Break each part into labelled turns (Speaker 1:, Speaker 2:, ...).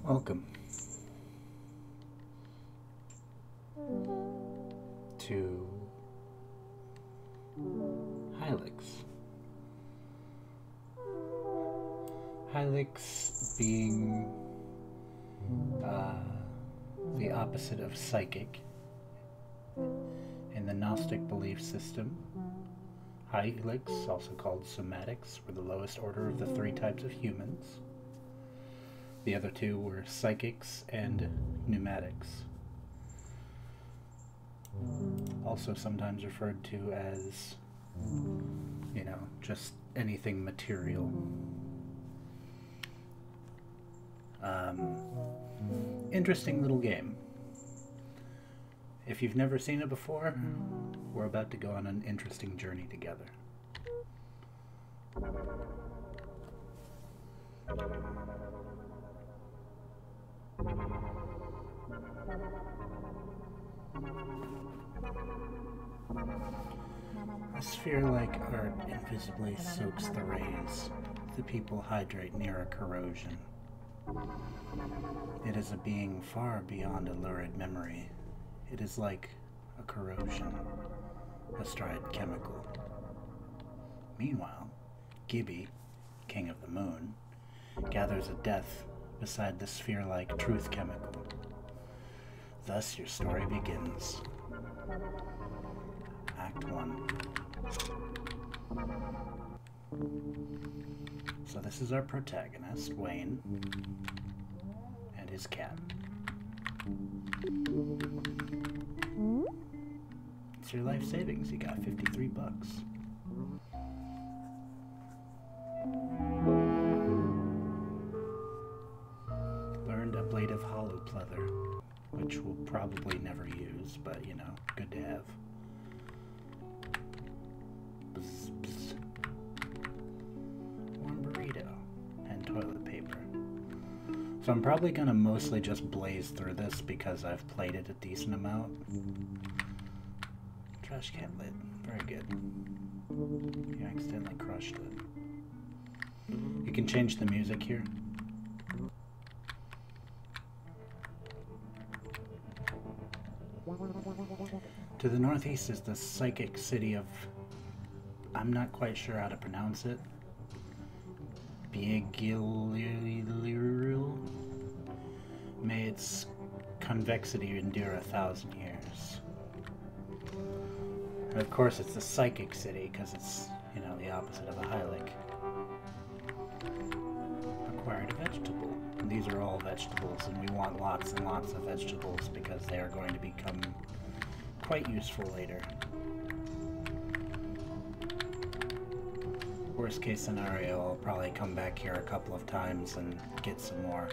Speaker 1: Welcome to Hylics. Hylics being the opposite of psychic in the Gnostic belief system. Hylics, also called somatics, were the lowest order of the three types of humans. The other two were psychics and pneumatics, also sometimes referred to as, just anything material. Interesting little game. If you've never seen it before, we're about to go on an interesting journey together. A sphere-like art invisibly soaks the rays. The people hydrate near a corrosion. It is a being far beyond a lurid memory. It is like a corrosion, a stride chemical. Meanwhile, Gibby, king of the moon, gathers a death beside the sphere-like truth chemical. Thus your story begins. Act 1. So this is our protagonist, Wayne, and his cat. It's your life savings. You got 53 bucks. Learned ablative hollow pleather, which we'll probably never use, but good to have. Bzz, bzz. Warm burrito and toilet paper. So I'm probably gonna mostly just blaze through this because I've played it a decent amount. Trash can lid, very good. You accidentally crushed it. You can change the music here. To the northeast is the psychic city of, I'm not quite sure how to pronounce it, Biegilirul. May its convexity endure 1,000 years. And of course it's the psychic city because it's, the opposite of a Hylic. Acquired a vegetable. And these are all vegetables, and we want lots and lots of vegetables because they are going to become quite useful later. Worst case scenario, I'll probably come back here a couple of times and get some more.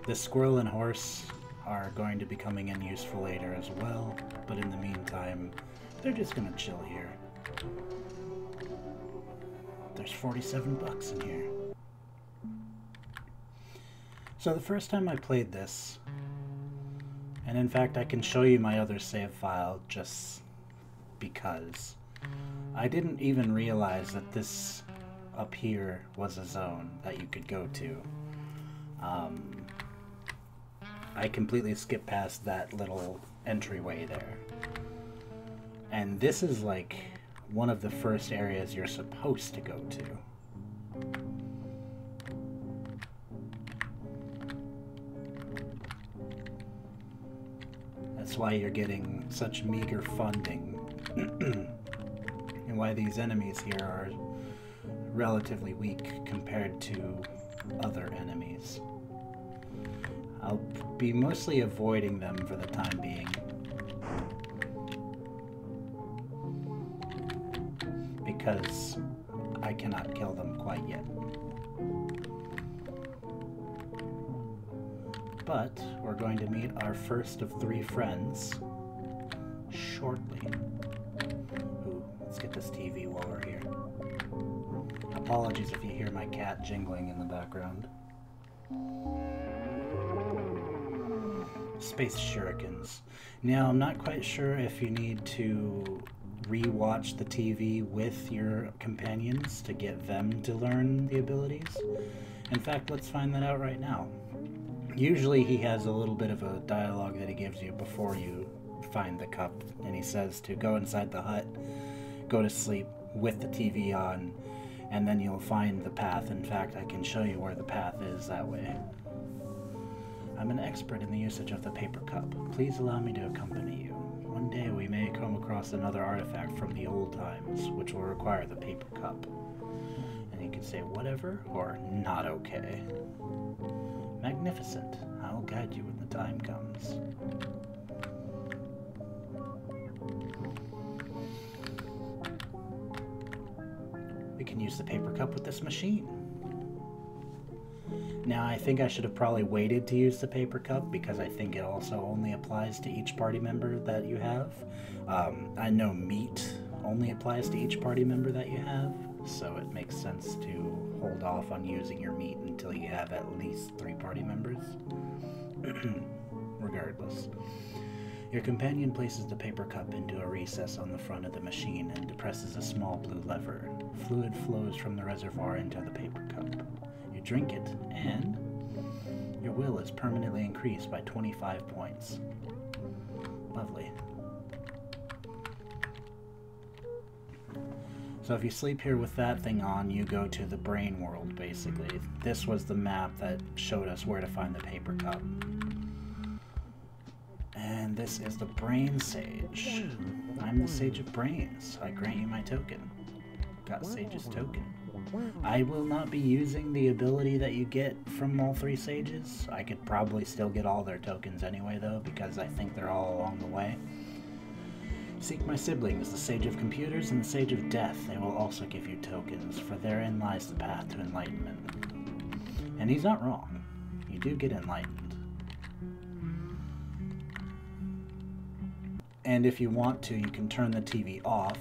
Speaker 1: The squirrel and horse are going to be coming in useful later as well, but in the meantime, they're just gonna chill here. There's 47 bucks in here. So the first time I played this, and in fact I can show you my other save file just because, I didn't even realize that this up here was a zone that you could go to. I completely skipped past that little entryway there. And this is like one of the first areas you're supposed to go to. That's why you're getting such meager funding. And why these enemies here are relatively weak compared to other enemies. I'll be mostly avoiding them for the time being. Because I cannot kill them quite yet. But we're going to meet our first of 3 friends shortly. Ooh, let's get this TV while we're here. Apologies if you hear my cat jingling in the background. Space shurikens. Now, I'm not quite sure if you need to re-watch the TV with your companions to get them to learn the abilities. In fact, let's find that out right now. Usually he has a little bit of a dialogue that he gives you before you find the cup, and he says to go inside the hut, go to sleep with the TV on, and then you'll find the path. In fact, I can show you where the path is that way. I'm an expert in the usage of the paper cup. Please allow me to accompany you. One day we may come across another artifact from the old times, which will require the paper cup. And you can say whatever or not okay. Magnificent. I'll guide you when the time comes. We can use the paper cup with this machine. Now, I think I should have probably waited to use the paper cup because I think it also only applies to each party member that you have. I know meat only applies to each party member that you have, so it makes sense to hold off on using your meat until you have at least 3 party members. Regardless. Your companion places the paper cup into a recess on the front of the machine and depresses a small blue lever. Fluid flows from the reservoir into the paper cup. You drink it, and your will is permanently increased by 25 points. Lovely. So if you sleep here with that thing on, you go to the brain world, basically. This was the map that showed us where to find the paper cup. And this is the Brain Sage. I'm the Sage of Brains. I grant you my token. Got Sage's token. I will not be using the ability that you get from all 3 Sages. I could probably still get all their tokens anyway, though, because I think they're all along the way. Seek my siblings, the Sage of Computers and the Sage of Death. They will also give you tokens, for therein lies the path to enlightenment. And he's not wrong. You do get enlightened. And if you want to, you can turn the TV off.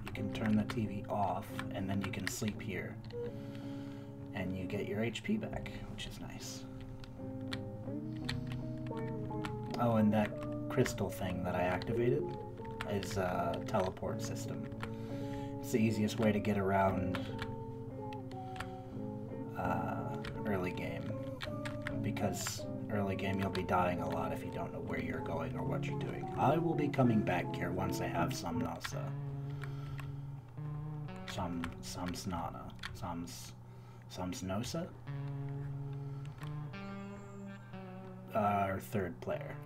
Speaker 1: You can turn the TV off, and then you can sleep here. And you get your HP back, which is nice. Oh, and that crystal thing that I activated is a teleport system. It's the easiest way to get around early game, because early game you'll be dying a lot if you don't know where you're going or what you're doing. I will be coming back here once I have Somnosa. Samsnana. Samsnosa? Our 3rd player.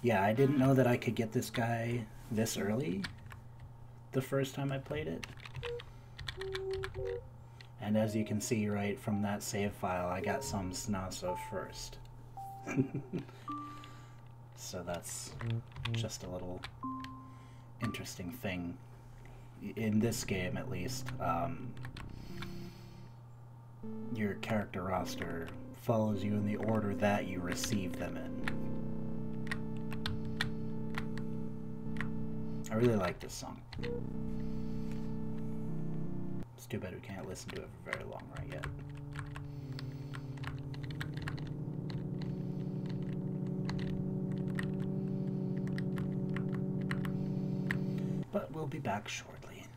Speaker 1: Yeah, I didn't know that I could get this guy this early the first time I played it. And as you can see right from that save file, I got Samsnasa first. So that's just a little interesting thing. In this game, at least, your character roster follows you in the order that you receive them in. I really like this song. It's too bad we can't listen to it for very long right yet. But we'll be back shortly.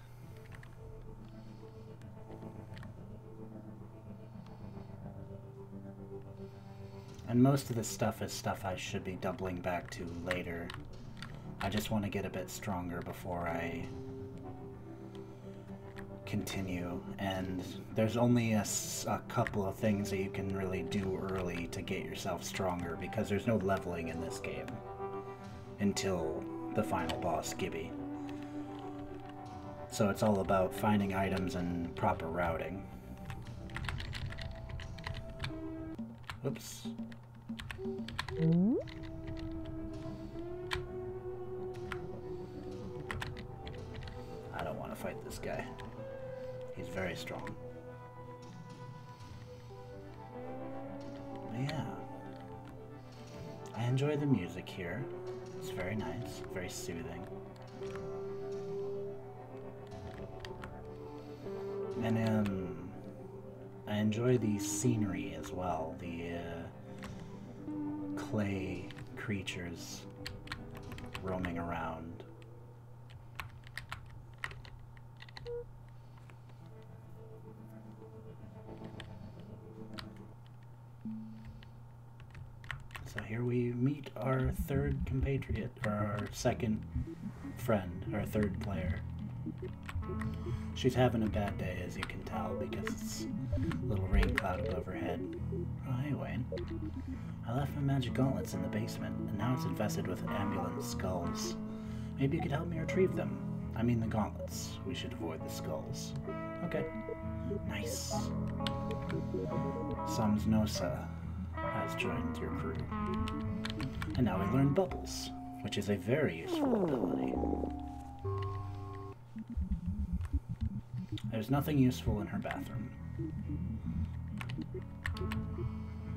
Speaker 1: And most of this stuff is stuff I should be doubling back to later. I just want to get a bit stronger before I continue, and there's only a couple of things that you can really do early to get yourself stronger, because there's no leveling in this game until the final boss, Gibby. So it's all about finding items and proper routing. Oops. I don't want to fight this guy. He's very strong. But yeah. I enjoy the music here. It's very nice, very soothing. And I enjoy the scenery as well. The clay creatures roaming around. we meet our third compatriot, or our second friend, our third player. She's having a bad day, as you can tell, because it's a little rain cloud above her head. Oh, hey, Wayne. I left my magic gauntlets in the basement, and now it's infested with ambulant skulls. Maybe you could help me retrieve them. I mean the gauntlets. We should avoid the skulls. Okay. Nice. Samsnosa has joined your crew. And now we learn Bubbles, which is a very useful ability. There's nothing useful in her bathroom.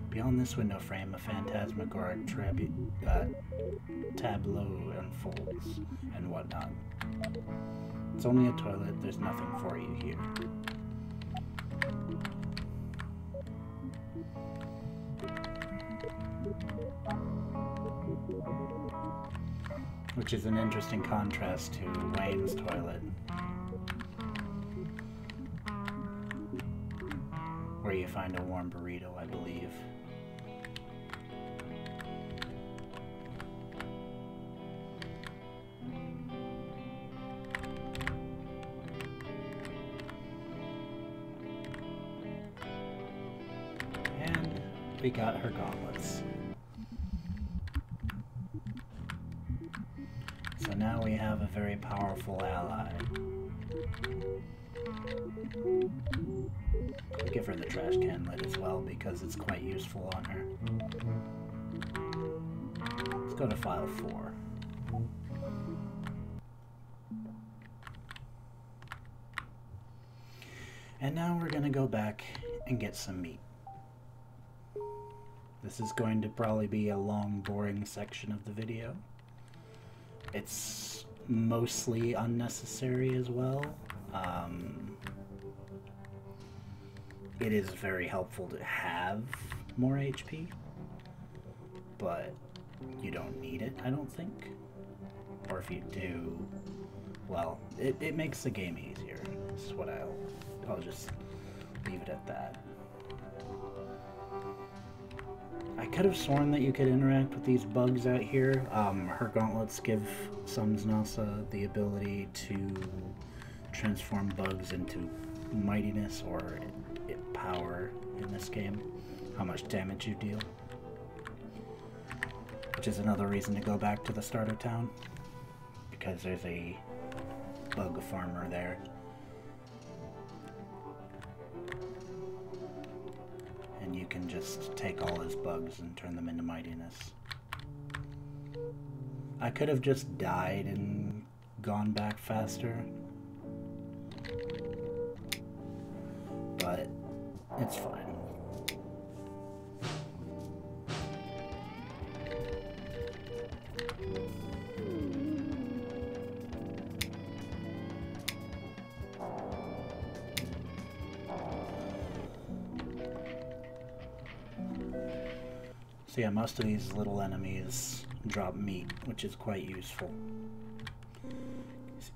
Speaker 1: Beyond this window frame, a phantasmagoric tableau unfolds, and whatnot. It's only a toilet, there's nothing for you here. Which is an interesting contrast to Wayne's toilet, where you find a warm burrito, I believe. And we got her gauntlets. So now we have a very powerful ally. I'll give her the trash can lid as well because it's quite useful on her. Let's go to file 4. And now we're gonna go back and get some meat. This is going to probably be a long, boring section of the video. It's mostly unnecessary as well. It is very helpful to have more HP, but you don't need it, I don't think. Or if you do, well, it makes the game easier. That's what I'll just leave it at that. I could have sworn that you could interact with these bugs out here. Her gauntlets give Samsnosa the ability to transform bugs into mightiness or power in this game, how much damage you deal. Which is another reason to go back to the starter town, because there's a bug farmer there. And you can just take all his bugs and turn them into mightiness. I could have just died and gone back faster, but it's fine. So yeah, most of these little enemies drop meat, which is quite useful.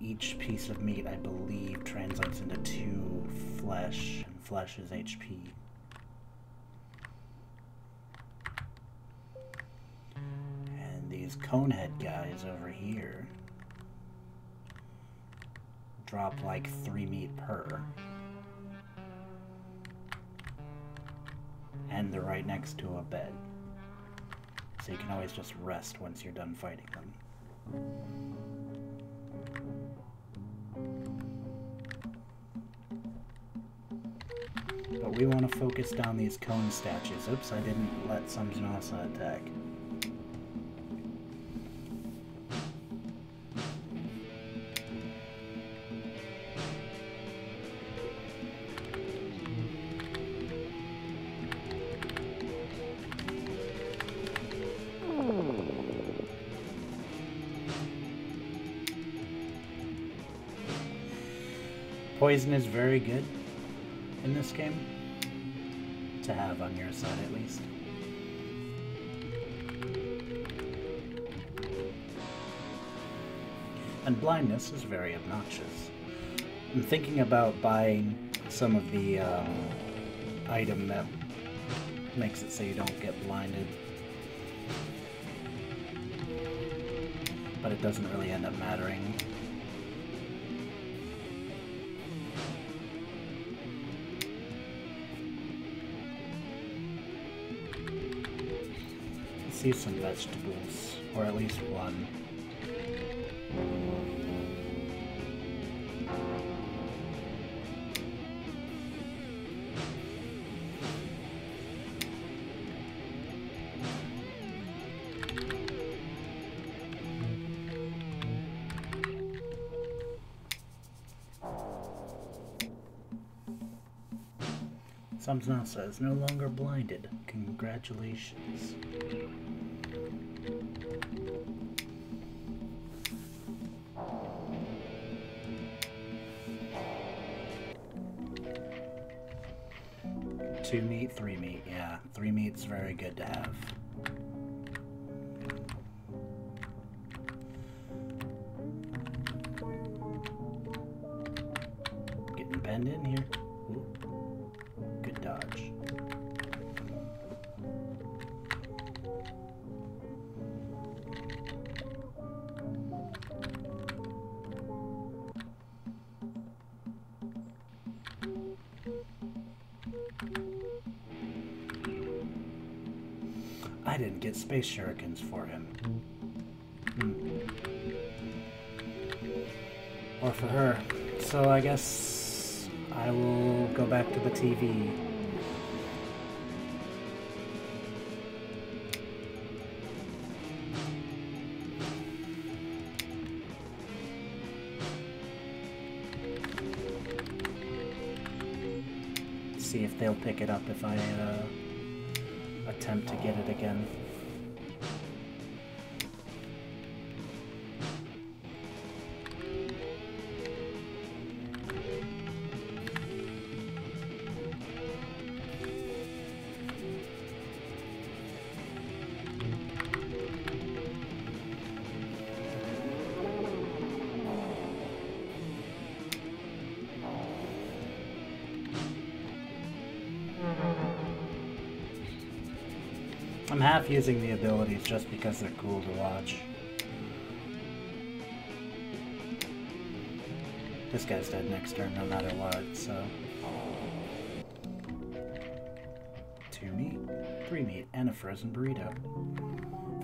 Speaker 1: Each piece of meat, I believe, translates into 2 flesh, and flesh is HP. And these conehead guys over here drop like 3 meat per. And they're right next to a bed. So you can always just rest once you're done fighting them. But we want to focus down these cone statues. Oops, I didn't let Samsnosa attack. Poison is very good in this game, to have on your side at least. And blindness is very obnoxious. I'm thinking about buying some of the item that makes it so you don't get blinded. but it doesn't really end up mattering. Let's see some vegetables, or at least one. Something says, no longer blinded. Congratulations. Two meat, three meat. Yeah, three meat's very good to have. Getting penned in here. Ooh. Good dodge. I didn't get space shurikens for him. Or for her. So I guess I will go back to the TV. See if they'll pick it up if I attempt to get it again. I'm half using the abilities just because they're cool to watch. This guy's dead next turn no matter what, so... 2 meat, 3 meat, and a frozen burrito.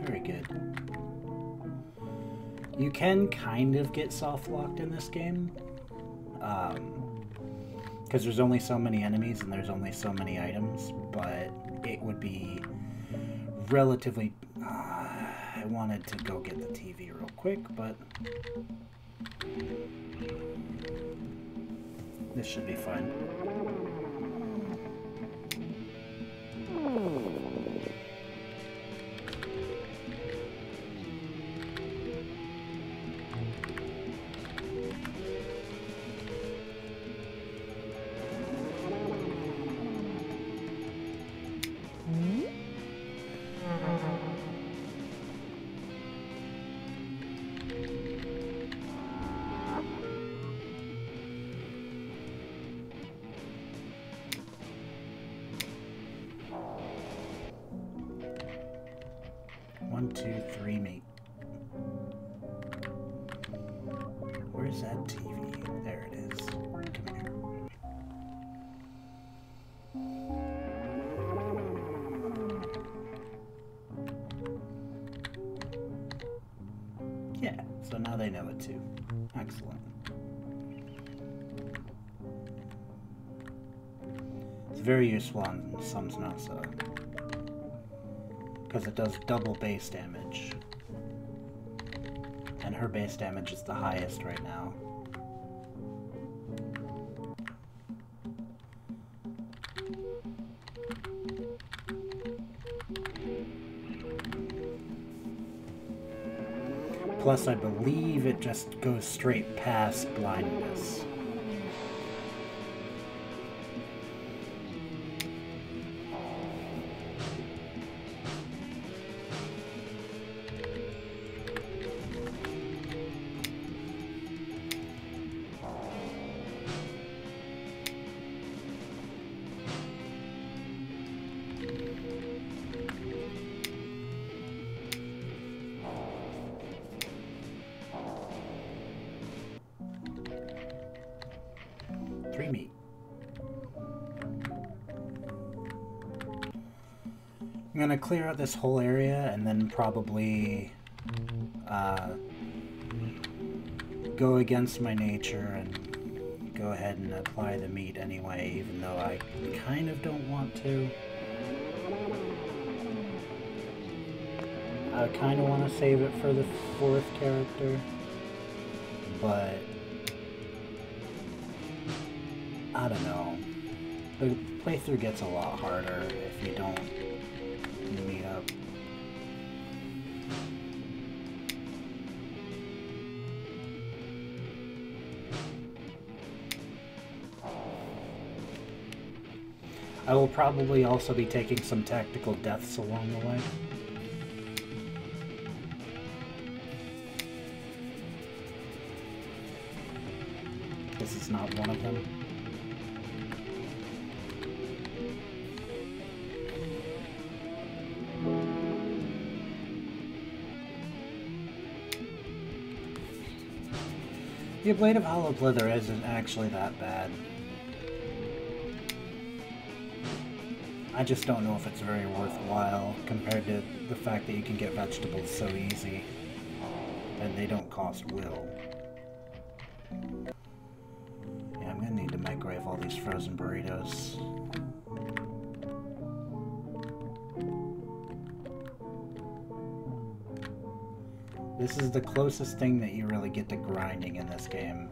Speaker 1: Very good. You can kind of get soft-locked in this game. Because there's only so many enemies and there's only so many items, but it would be relatively... I wanted to go get the TV real quick, but... this should be fine. One, two, three meat. Where's that TV? There it is. Come here. Yeah, so now they know it too. Excellent. It's very useful on some Snasa, because it does double base damage. And her base damage is the highest right now. Plus, I believe it just goes straight past blindness. 3 meat. I'm gonna clear out this whole area and then probably go against my nature and go ahead and apply the meat anyway, even though I kind of don't want to. I kind of want to save it for the 4th character, but I don't know. The playthrough gets a lot harder if you don't meet up. I will probably also be taking some tactical deaths along the way. This is not one of them. The Blade of Hollow Leather isn't actually that bad. I just don't know if it's very worthwhile compared to the fact that you can get vegetables so easy and they don't cost will. Yeah, I'm gonna need to microwave all these frozen burritos. This is the closest thing that you really get to grinding in this game.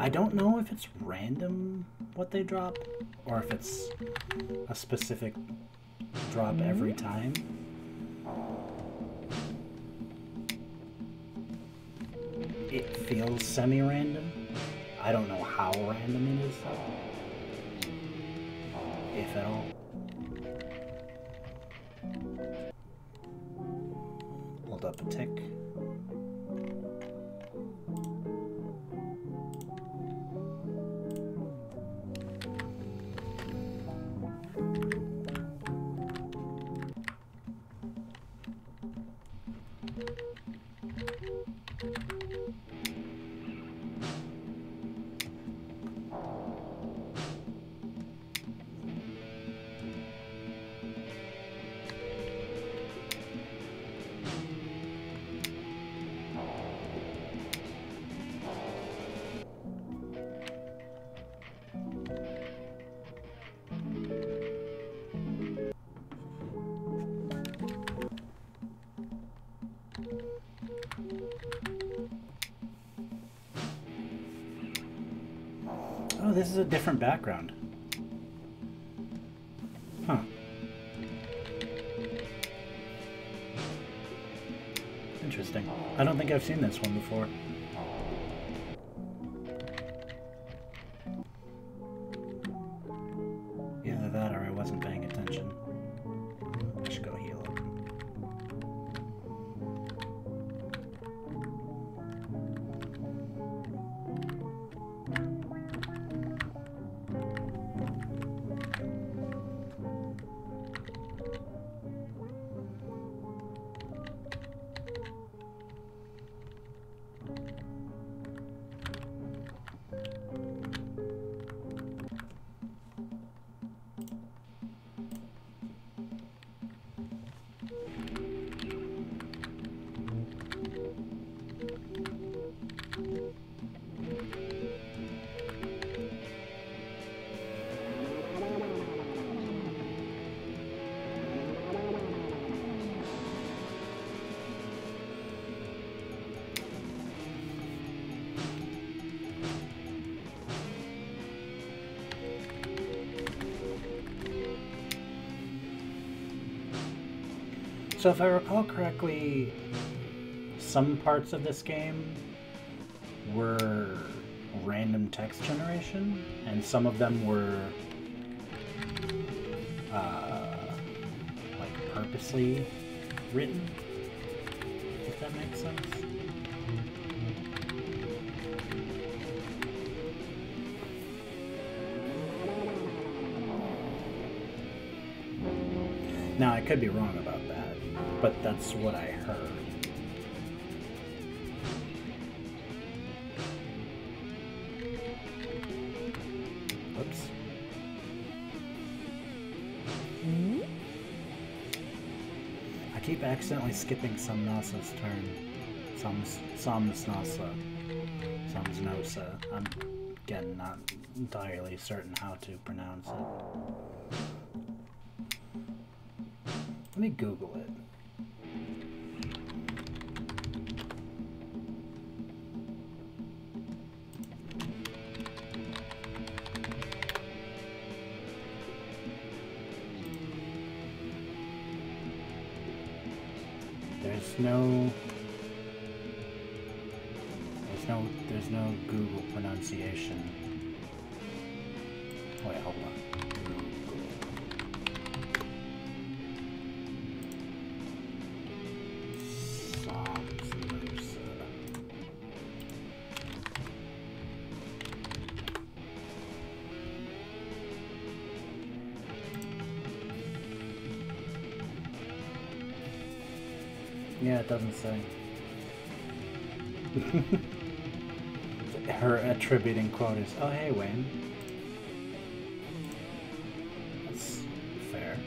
Speaker 1: I don't know if it's random what they drop, or if it's a specific drop every time. It feels semi-random. I don't know how random it is, though. If at all. Hold up a tick. Oh, this is a different background. Huh. Interesting. I don't think I've seen this one before. Either that or I wasn't paying attention. I should go heal up. So if I recall correctly, some parts of this game were random text generation, and some of them were like purposely written, if that makes sense. Now, I could be wrong about that, but that's what I heard. Oops. I keep accidentally skipping Samnasa's turn. Samnasa. Samsnosa. I'm, again, not entirely certain how to pronounce it. Let me Google it. There's no Google pronunciation. Wait, hold on. Yeah, it doesn't say. Her attributing quote is, "Oh, hey, Wayne." That's fair.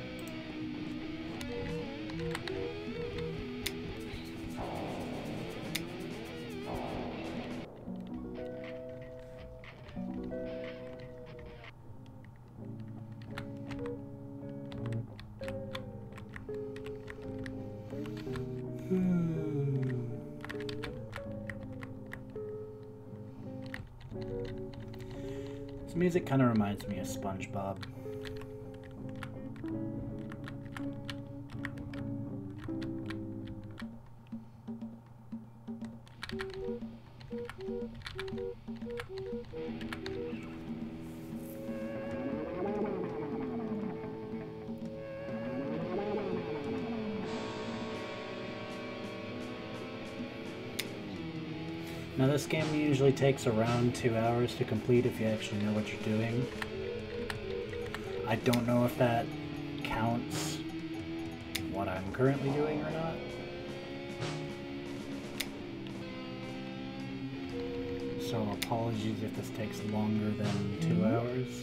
Speaker 1: This music kind of reminds me of SpongeBob. Now this game usually takes around 2 hours to complete if you actually know what you're doing. I don't know if that counts what I'm currently doing or not. So apologies if this takes longer than 2 hours.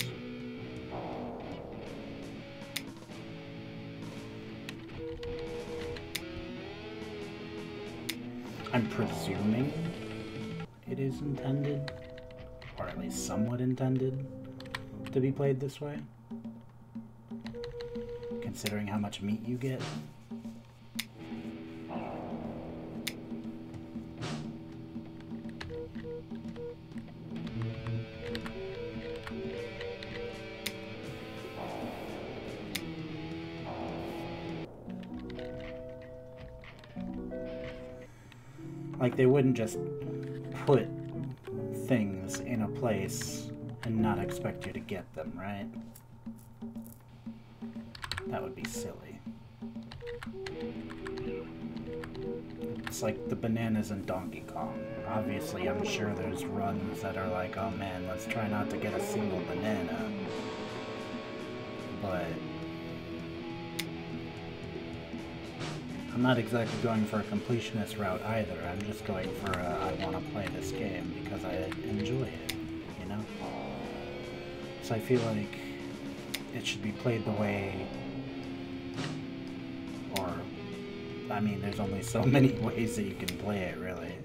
Speaker 1: I'm presuming it is intended, or at least somewhat intended, to be played this way, considering how much meat you get. Like, they wouldn't just put things in a place and not expect you to get them, right? That would be silly. It's like the bananas in Donkey Kong. Obviously, I'm sure there's runs that are like, oh man, let's try not to get a single banana. But I'm not exactly going for a completionist route either. I'm just going for a, I want to play this game because I enjoy it, you know? So I feel like it should be played the way, or, I mean, there's only so many ways that you can play it, really.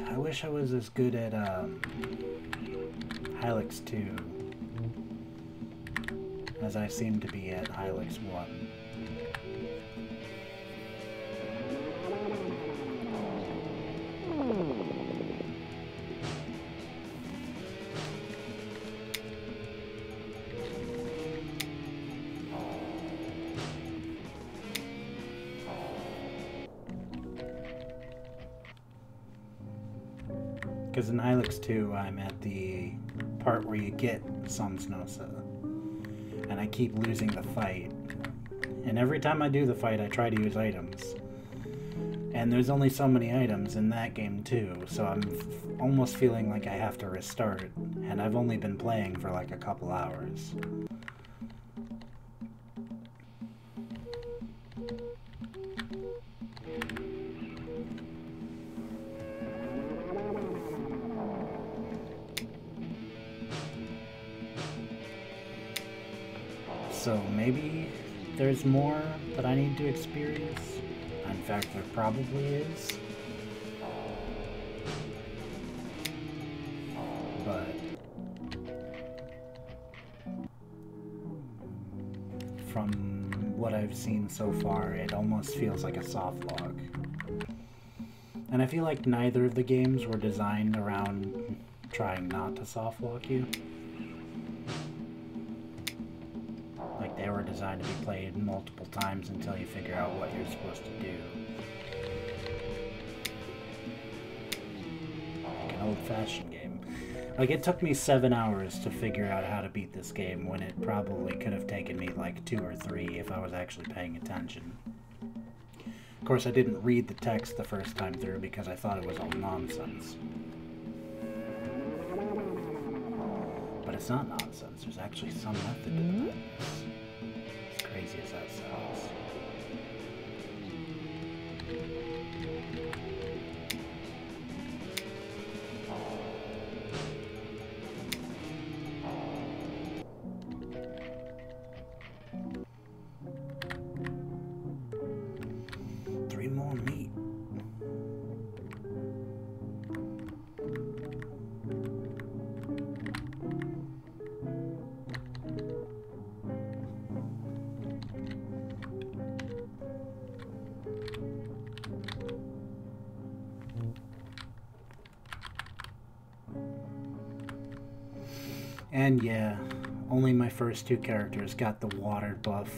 Speaker 1: I wish I was as good at Hylics 2 as I seem to be at Hylics 1. Because in Hylics 2, I'm at the part where you get Samsnosa, and I keep losing the fight. And every time I do the fight, I try to use items. And there's only so many items in that game too, so I'm almost feeling like I have to restart. And I've only been playing for like a couple hours. So maybe there's more that I need to experience. In fact, there probably is. But from what I've seen so far, it almost feels like a soft log. And I feel like neither of the games were designed around trying not to soft lock you. Like, they were designed to be played multiple times until you figure out what you're supposed to do. Like an old-fashioned game. Like, it took me 7 hours to figure out how to beat this game when it probably could have taken me like 2 or 3 if I was actually paying attention. Of course, I didn't read the text the first time through because I thought it was all nonsense. But it's not nonsense. There's actually some method to the madness. As crazy as that sounds. Three more meat. And yeah, only my first 2 characters got the water buff.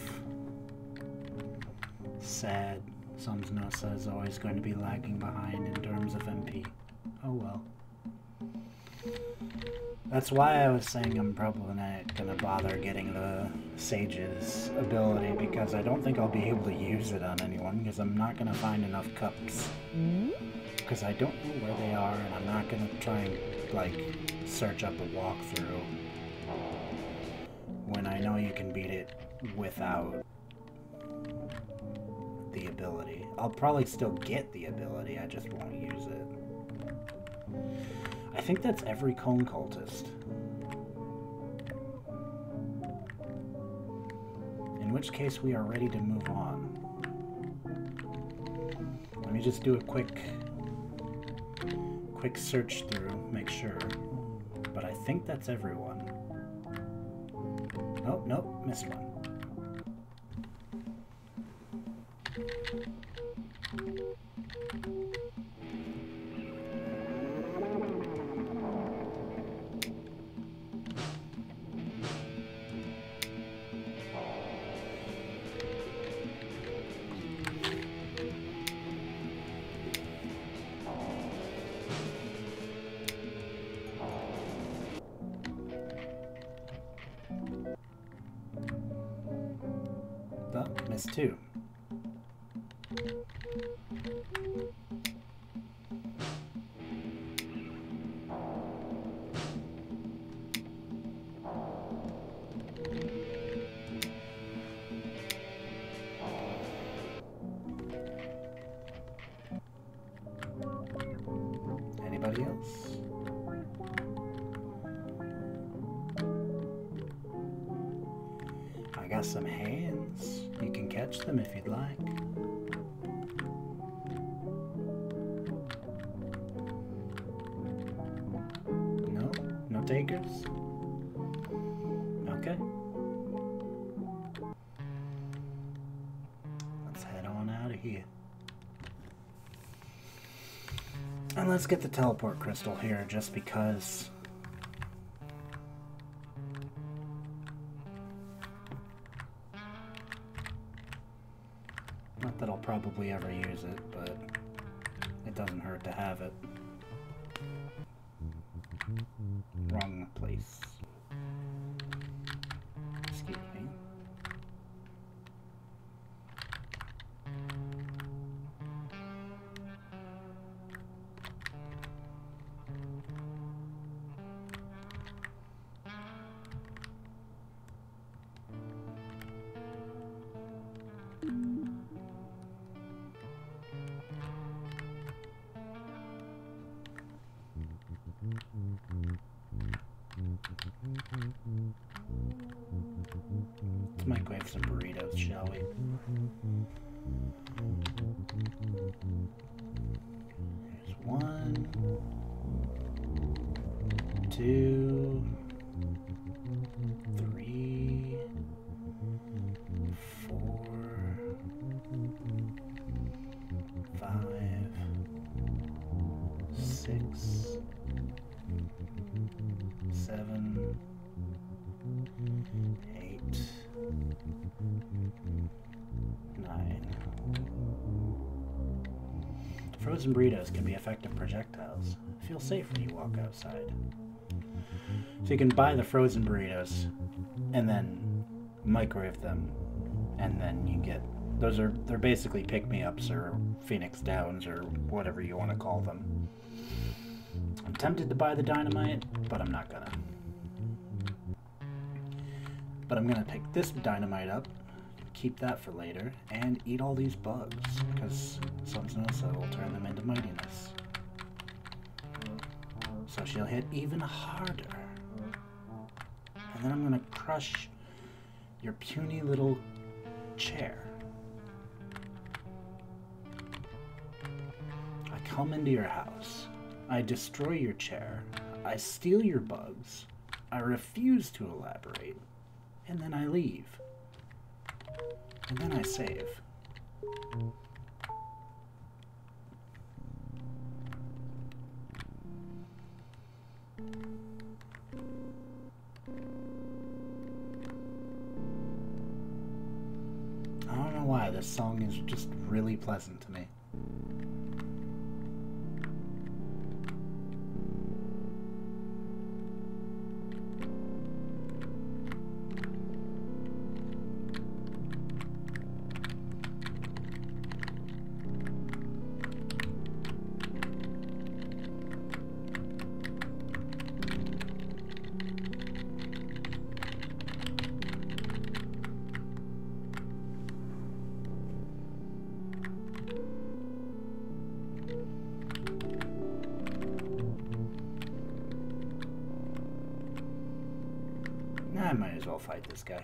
Speaker 1: Sad. Samsnosa is always going to be lagging behind in terms of MP. Oh well. That's why I was saying I'm probably not going to bother getting the Sage's ability, because I don't think I'll be able to use it on anyone, because I'm not going to find enough cups. Because I don't know where they are, and I'm not going to try and, like, search up a walkthrough when I know you can beat it without the ability. I'll probably still get the ability, I just won't use it. I think that's every cone cultist. In which case we are ready to move on. Let me just do a quick search through, make sure. But I think that's everyone. Oh, nope, missed one. Oh, missed 2. Anybody else? I got some hands. You can catch them if you'd like. No? No takers? Okay. Let's head on out of here. And let's get the teleport crystal here, just because. Not that I'll probably ever use it, but it doesn't hurt to have it. Wrong place. Excuse me. Let's microwave some burritos, shall we? Here's 1, 2, 3, 4, 5, 6, 7, 8, 9. Frozen burritos can be effective projectiles. Feel safe when you walk outside. So you can buy the frozen burritos and then microwave them, and then you get they're basically pick-me-ups or Phoenix Downs or whatever you want to call them. I'm tempted to buy the dynamite, but I'm not gonna. But I'm gonna pick this dynamite up, keep that for later, and eat all these bugs, because Sunsa will turn them into mightiness. So she'll hit even harder. And then I'm gonna crush your puny little chair. I come into your house. I destroy your chair. I steal your bugs. I refuse to elaborate. And then I leave. And then I save. I don't know why, this song is just really pleasant to me. I might as well fight this guy.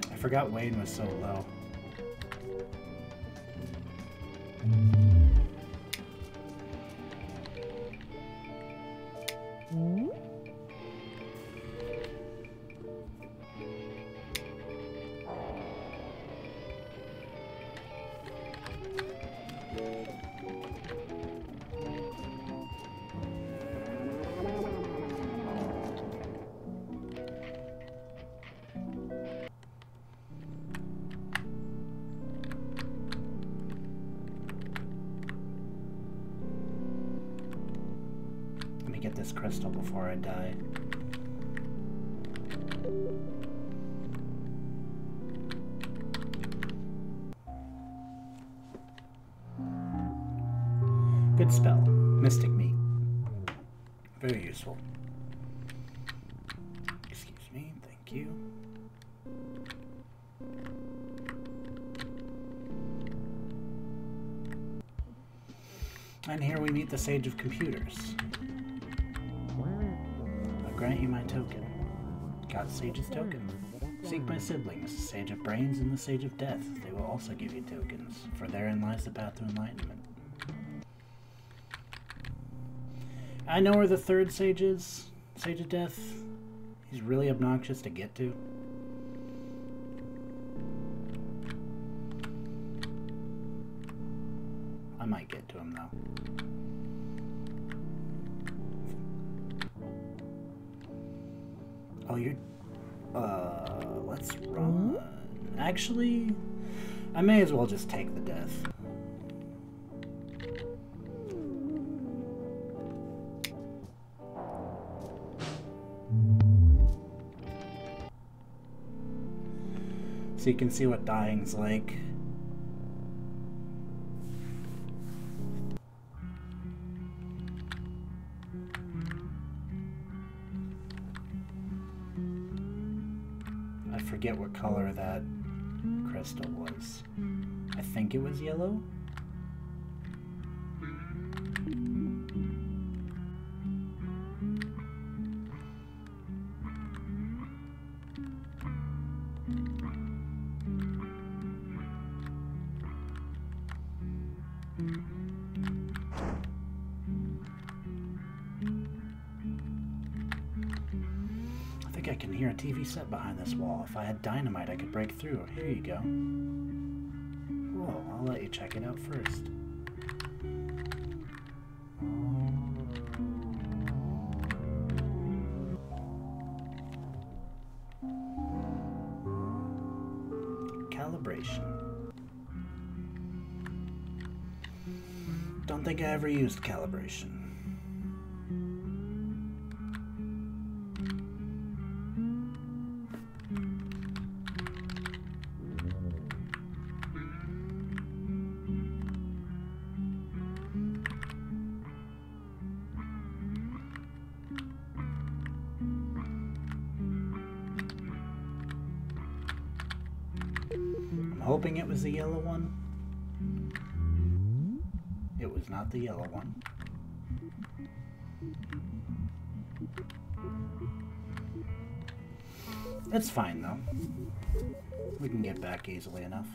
Speaker 1: I forgot Wayne was so low. Get this crystal before I die. Good spell. Mystic Meat. Very useful. Excuse me, thank you. And here we meet the Sage of Computers. Grant you my token. Got Sage's token. Seek my siblings, Sage of Brains and the Sage of Death. They will also give you tokens, for therein lies the path to enlightenment. I know where the third Sage is. Sage of Death. He's really obnoxious to get to. I might get to him though. Oh, you're... let's run. Actually, I may as well just take the death. So you can see what dying's like. I forget what color that crystal was. I think it was yellow. I think I can hear a TV set behind this wall. If I had dynamite, I could break through. Here you go. Whoa, I'll let you check it out first. Calibration. Don't think I ever used calibration. I'm hoping it was the yellow one. It was not the yellow one. It's fine though. We can get back easily enough.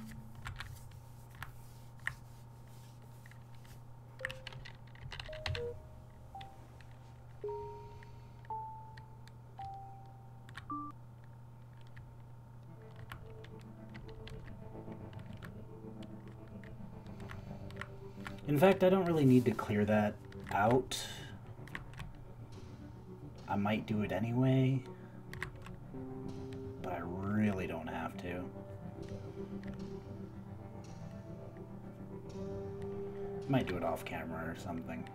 Speaker 1: In fact, I don't really need to clear that out. I might do it anyway, but I really don't have to. Might do it off camera or something.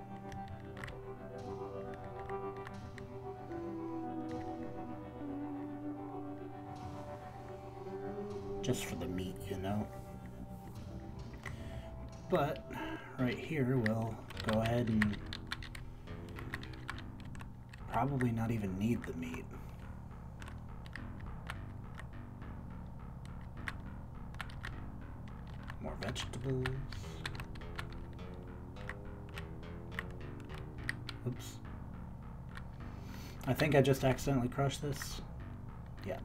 Speaker 1: Just for the meat, you know. But right here, we'll go ahead and probably not even need the meat. More vegetables. Oops. I think I just accidentally crushed this. Yeah.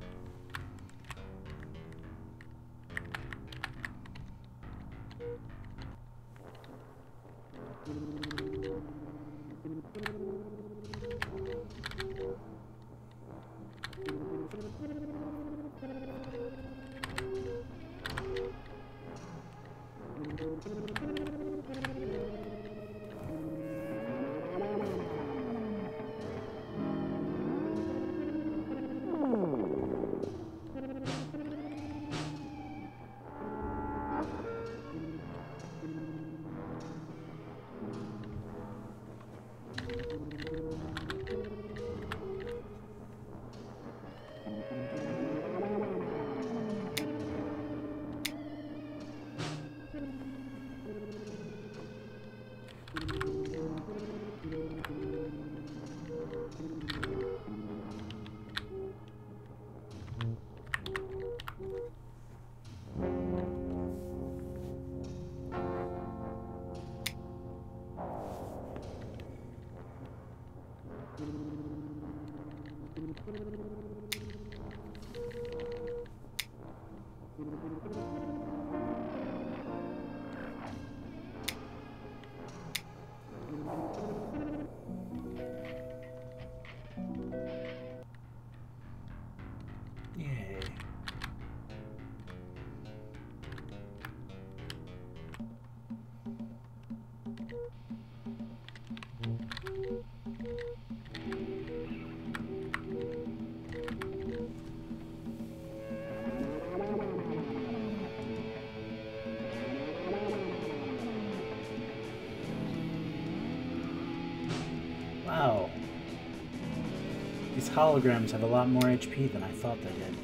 Speaker 1: Yay. Wow. These holograms have a lot more HP than I thought they did.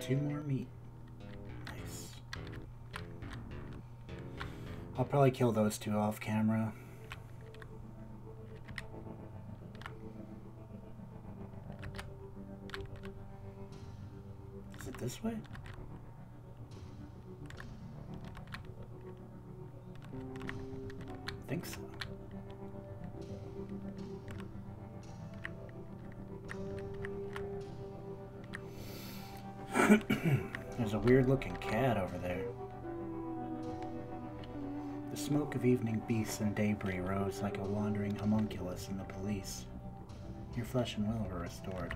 Speaker 1: Two more meat. Nice. I'll probably kill those two off camera. Is it this way? I think so. There's a weird-looking cat over there. The smoke of evening beasts and debris rose like a wandering homunculus in the police. Your flesh and will were restored.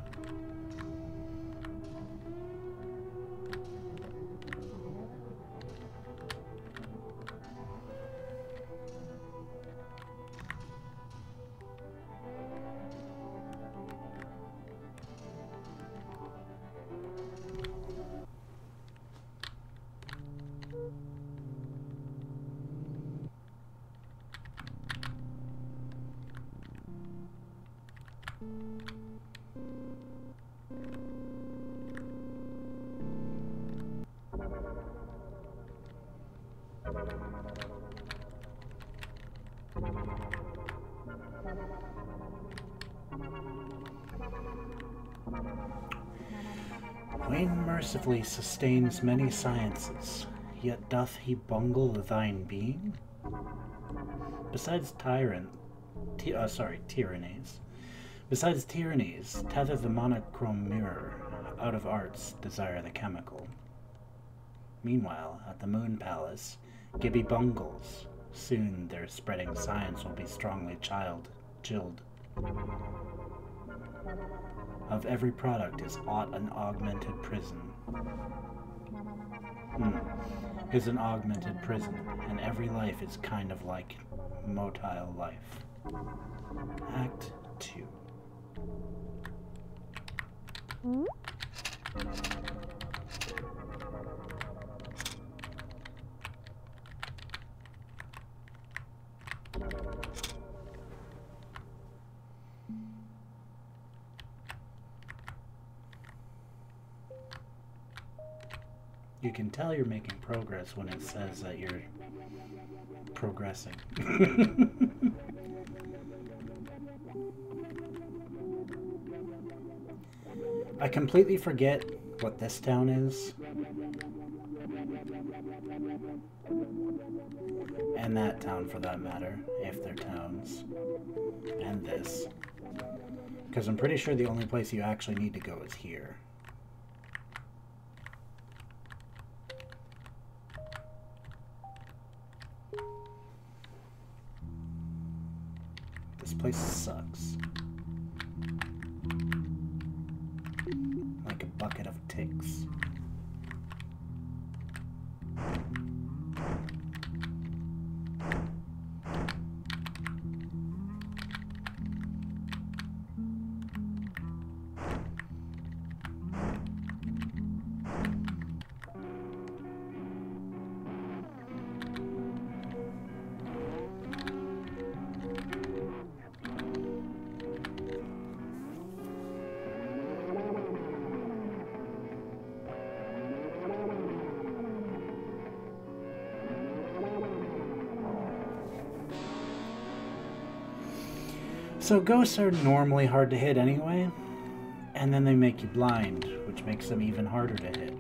Speaker 1: Wayne mercifully sustains many sciences, yet doth he bungle thine being? Besides tyrannies, besides tyrannies, tether the monochrome mirror, out of arts desire the chemical. Meanwhile, at the Moon Palace, Gibby bungles. Soon their spreading science will be strongly chilled. Of every product is aught an augmented prison. Is an augmented prison, and every life is kind of like motile life. Act 2. You can tell you're making progress when it says that you're progressing. I completely forget what this town is. And that town, for that matter, if they're towns. And this. Because I'm pretty sure the only place you actually need to go is here. This place sucks. Like a bucket of ticks. So ghosts are normally hard to hit anyway, and then they make you blind, which makes them even harder to hit.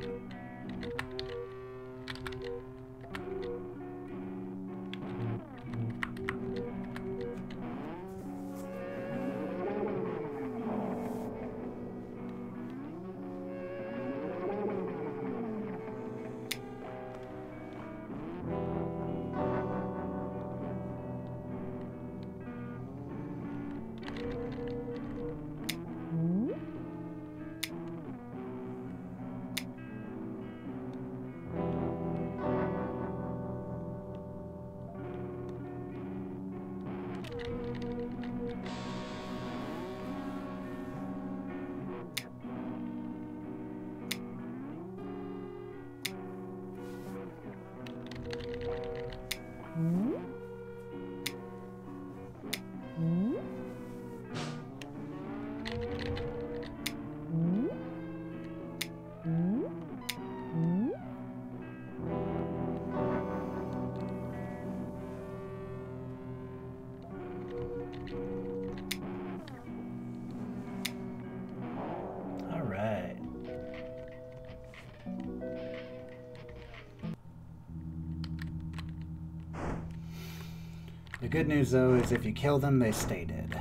Speaker 1: The good news, though, is if you kill them, they stay dead.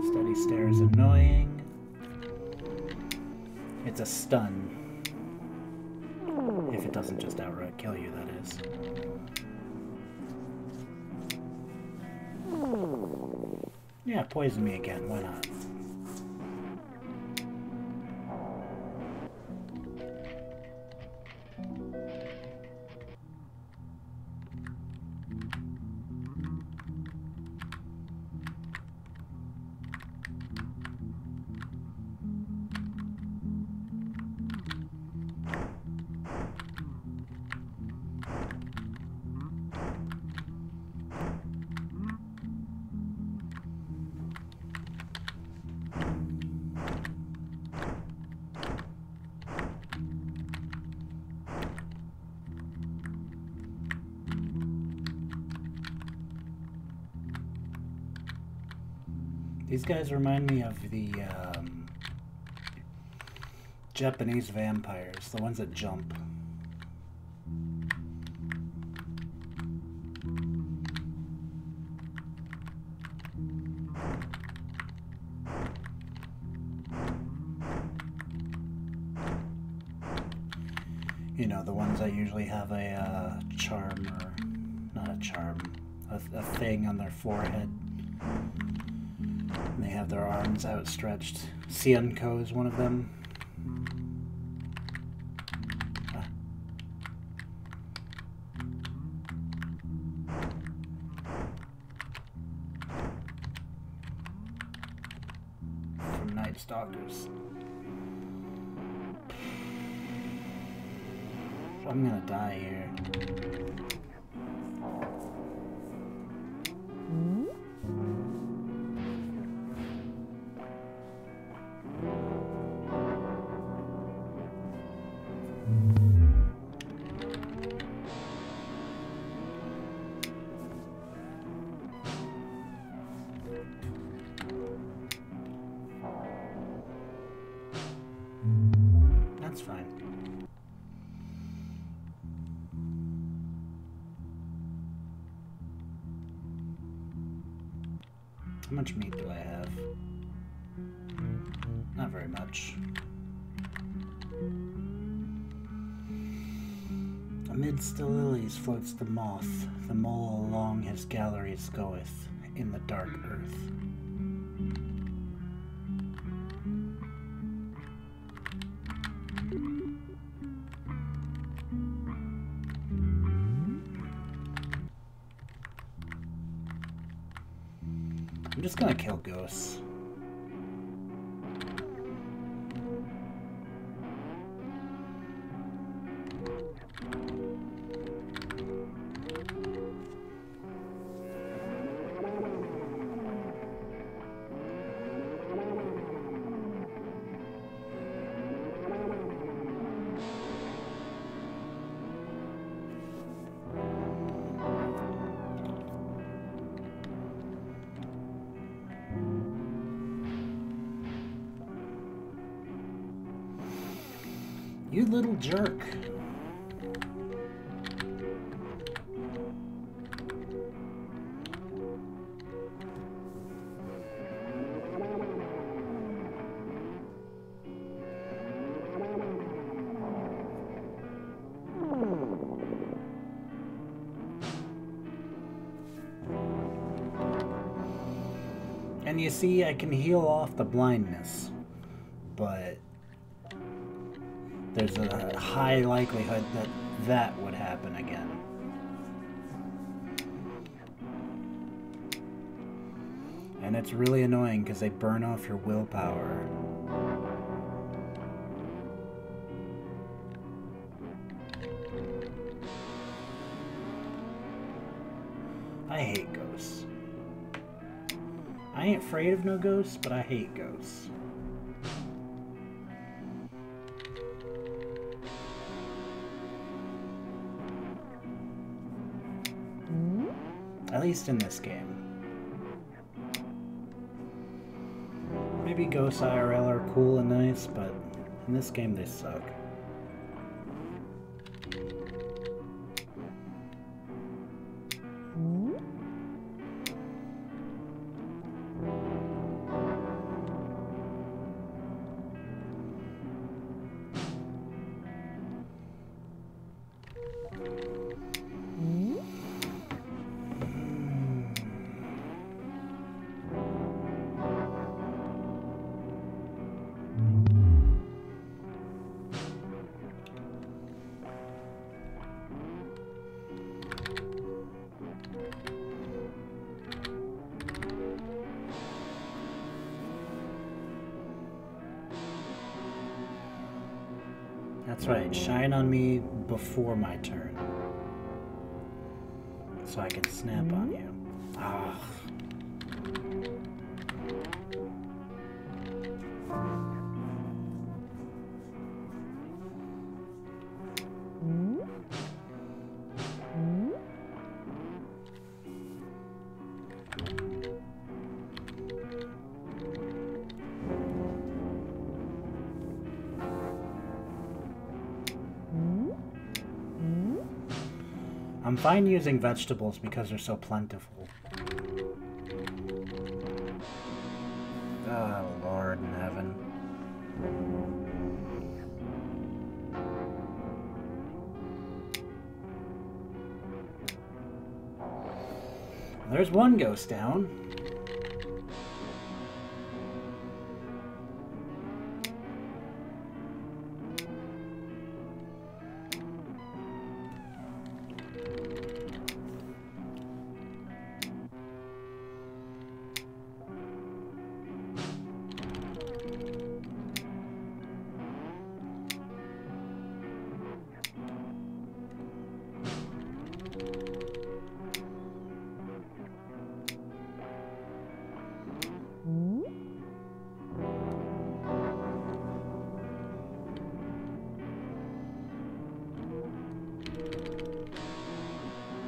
Speaker 1: Steady stare is annoying. It's a stun. If it doesn't just outright kill you, that is. Yeah, poison me again, why not? These guys remind me of the Japanese vampires, the ones that jump. You know, the ones that usually have a charm, or not a charm, a thing on their forehead. And they have their arms outstretched. Sienko is one of them. Ah. From Night Stalkers. I'm gonna die here. That's fine. How much meat do I have? Not very much. Amidst the lilies floats the moth, the mole along his galleries goeth, in the dark earth. I'm just gonna kill ghosts. You little jerk. you see, I can heal off the blindness, but there's a high likelihood that that would happen again. And it's really annoying because they burn off your willpower. I hate ghosts. I ain't afraid of no ghosts, but I hate ghosts. At least in this game. Maybe ghosts IRL are cool and nice, but in this game they suck. That's right, shine on me before my turn. So I can snap on you. Ah. I'm fine using vegetables because they're so plentiful. Oh, Lord in heaven. There's one ghost down.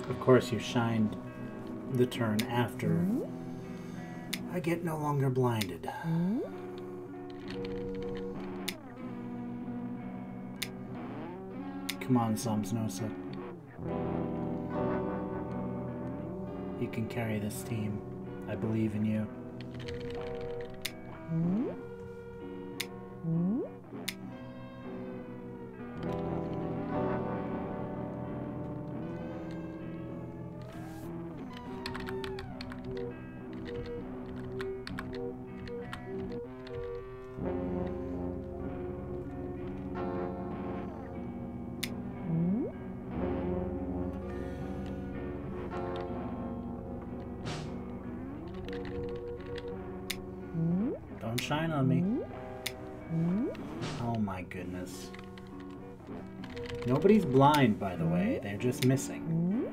Speaker 1: Of course, you shined the turn after I get no longer blinded. Come on, Samsnosa. You can carry this team. I believe in you. Don't shine on me. Oh my goodness. Nobody's blind, by the way. They're just missing.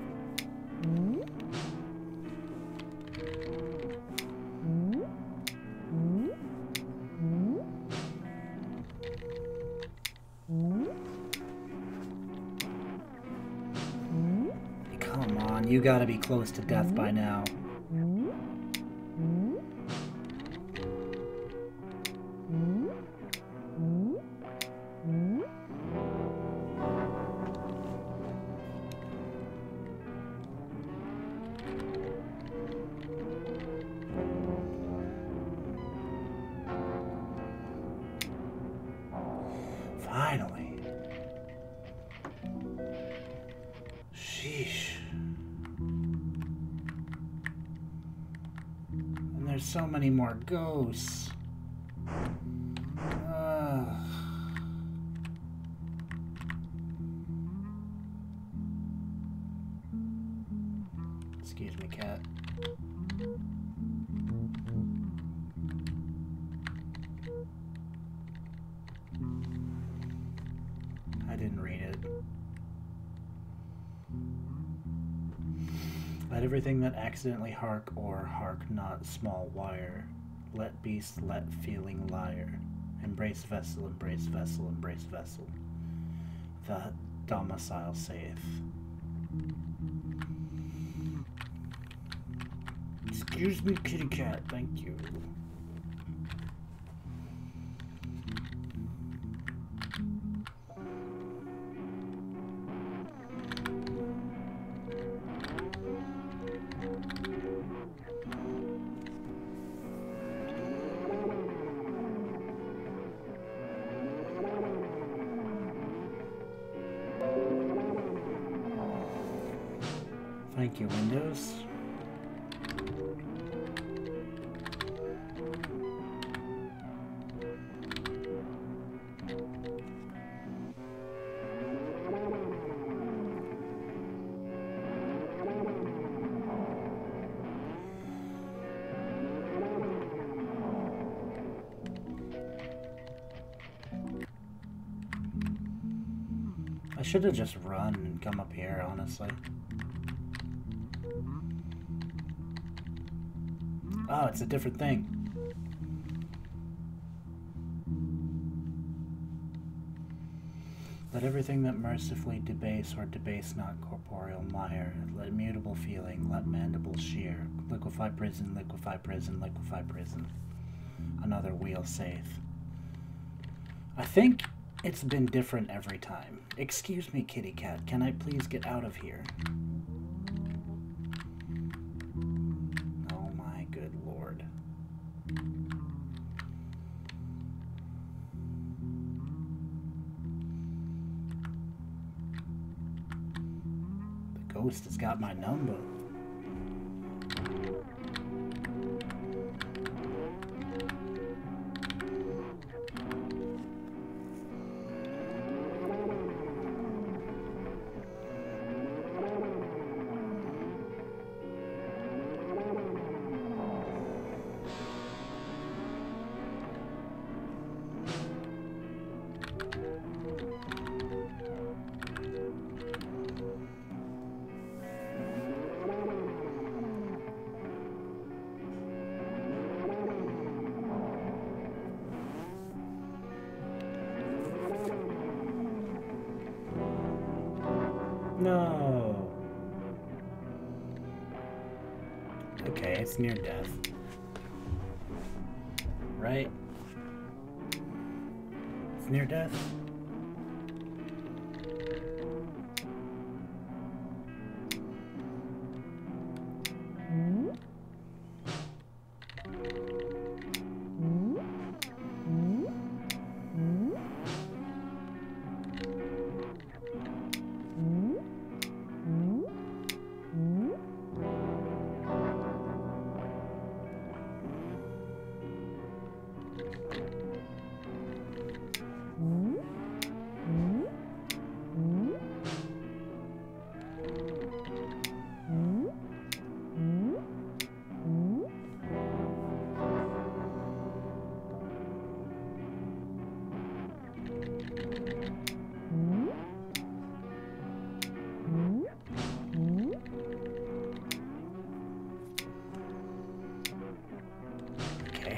Speaker 1: Come on, you gotta be close to death by now. Finally. Sheesh. And there's so many more ghosts. Excuse me, cat. I didn't read it. Let everything that accidentally hark or hark not small wire. Let beast, let feeling liar. Embrace vessel, embrace vessel, embrace vessel. The domicile saith. Excuse me, kitty cat, thank you. Thank you, Windows. I should have just run and come up here, honestly. Oh, it's a different thing. Let everything that mercifully debase or debase not corporeal mire. Let mutable feeling, let mandible shear. Liquefy prison, liquefy prison, liquefy prison. Another wheel saith. I think it's been different every time. Excuse me, kitty cat, can I please get out of here? Oh my good lord. The ghost has got my number. No. Okay, it's near death. Right? It's near death.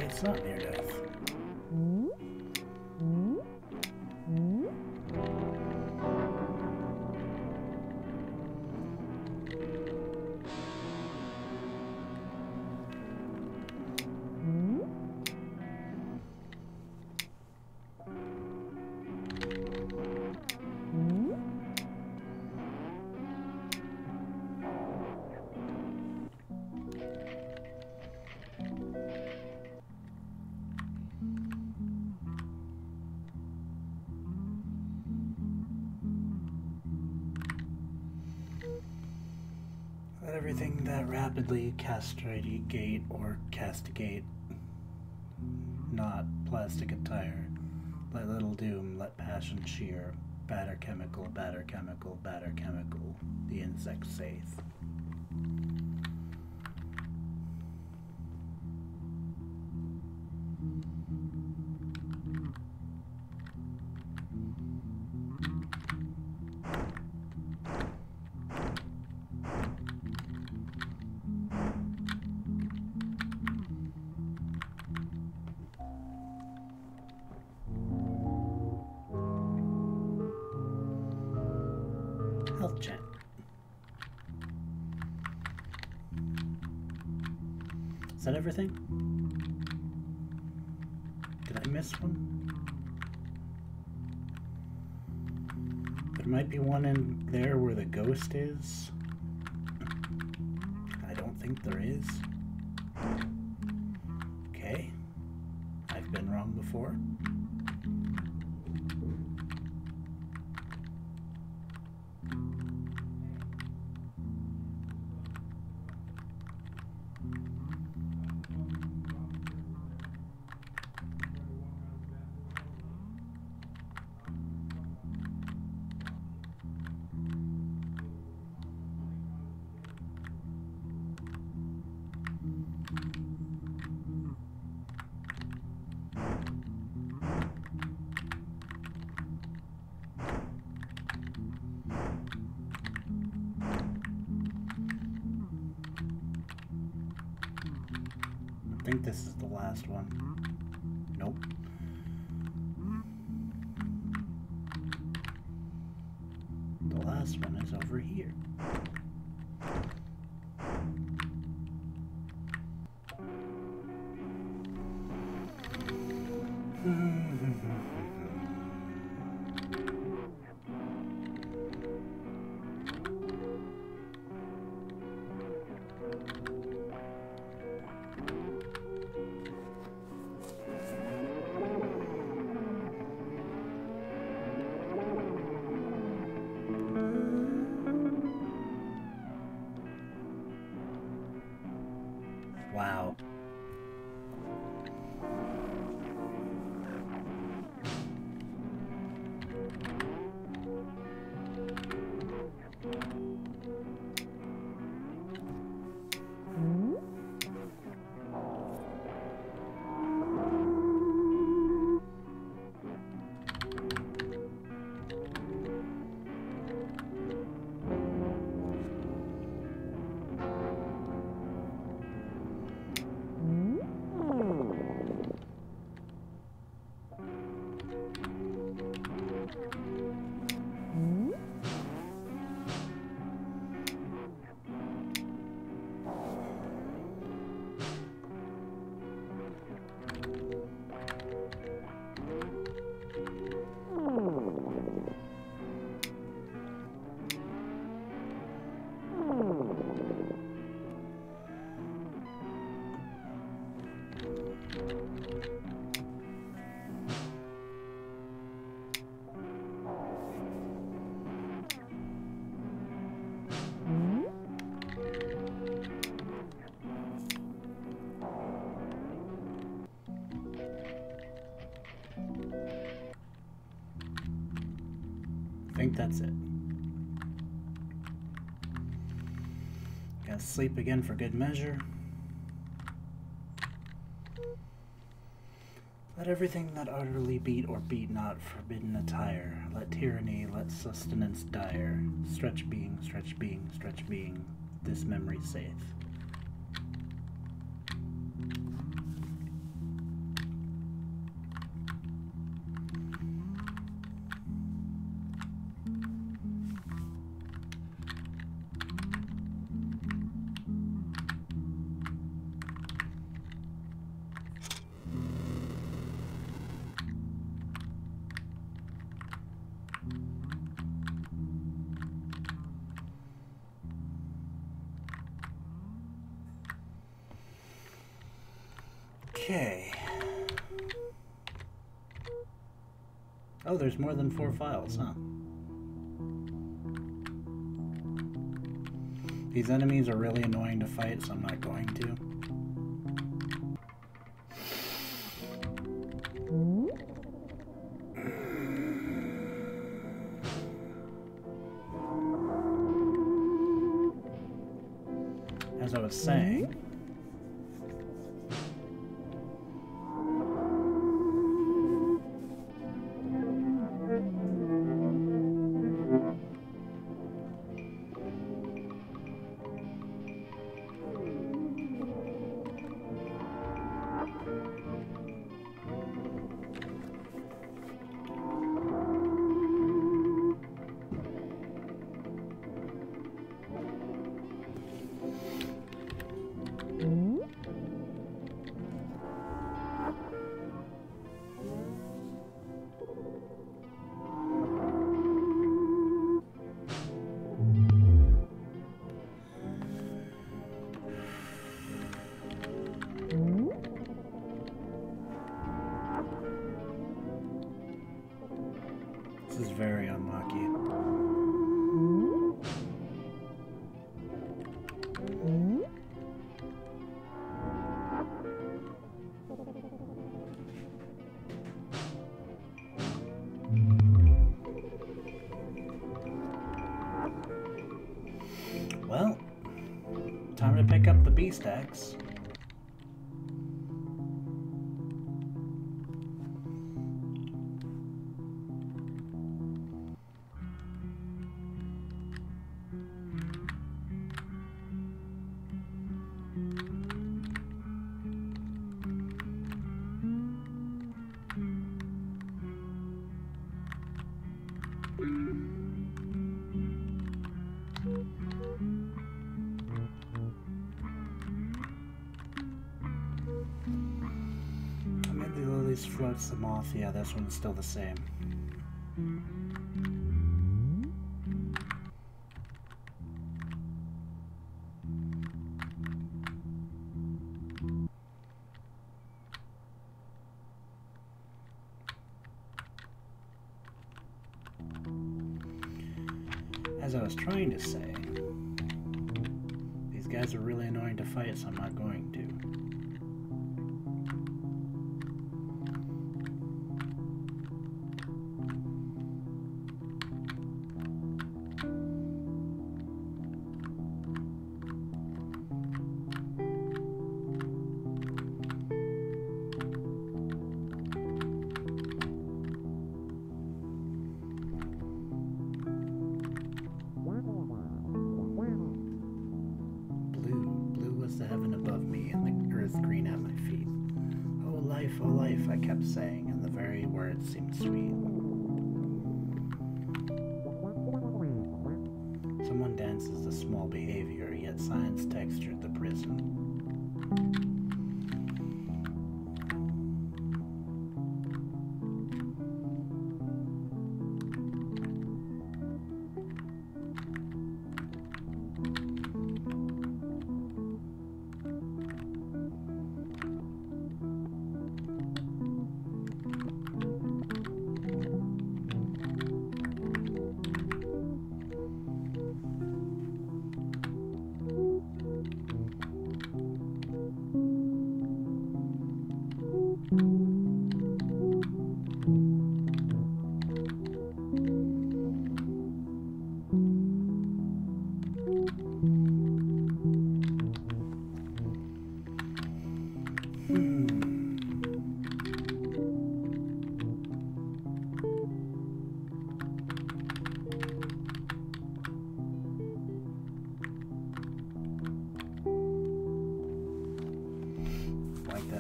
Speaker 1: It's not near death. Let everything that rapidly castigate or castigate, not plastic attire. Let little doom, let passion sheer. Batter chemical, batter chemical, batter chemical, the insect saith. Health check. Is that everything? Did I miss one? There might be one in there where the ghost is. I don't think there is. Okay. I've been wrong before. I think this is the last one. Nope. The last one is over here. Wow. I think that's it. Gotta sleep again for good measure. Let everything that utterly beat or beat not forbidden attire. Let tyranny, let sustenance dire. Stretch being, stretch being, stretch being, this memory saith. Okay. Oh, there's more than 4 files, huh? These enemies are really annoying to fight, so I'm not going to. As I was saying, this is very unlucky. Well, time to pick up the beast axe. Floats them off. Yeah, this one's still the same. As I was trying to say, these guys are really annoying to fight, so I'm not going to. Oh life, I kept saying, and the very words seemed sweet. Someone dances the small behavior, yet science textured the prison.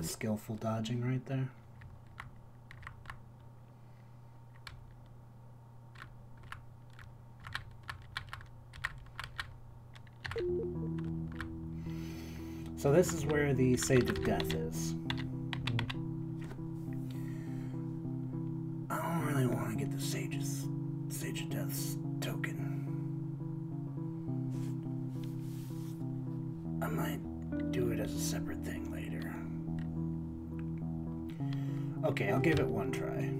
Speaker 1: Skillful dodging right there. So this is where the Sage of Death is. I don't really want to get the Sage of Death's token. I might do it as a separate thing later. Okay, I'll give it one try.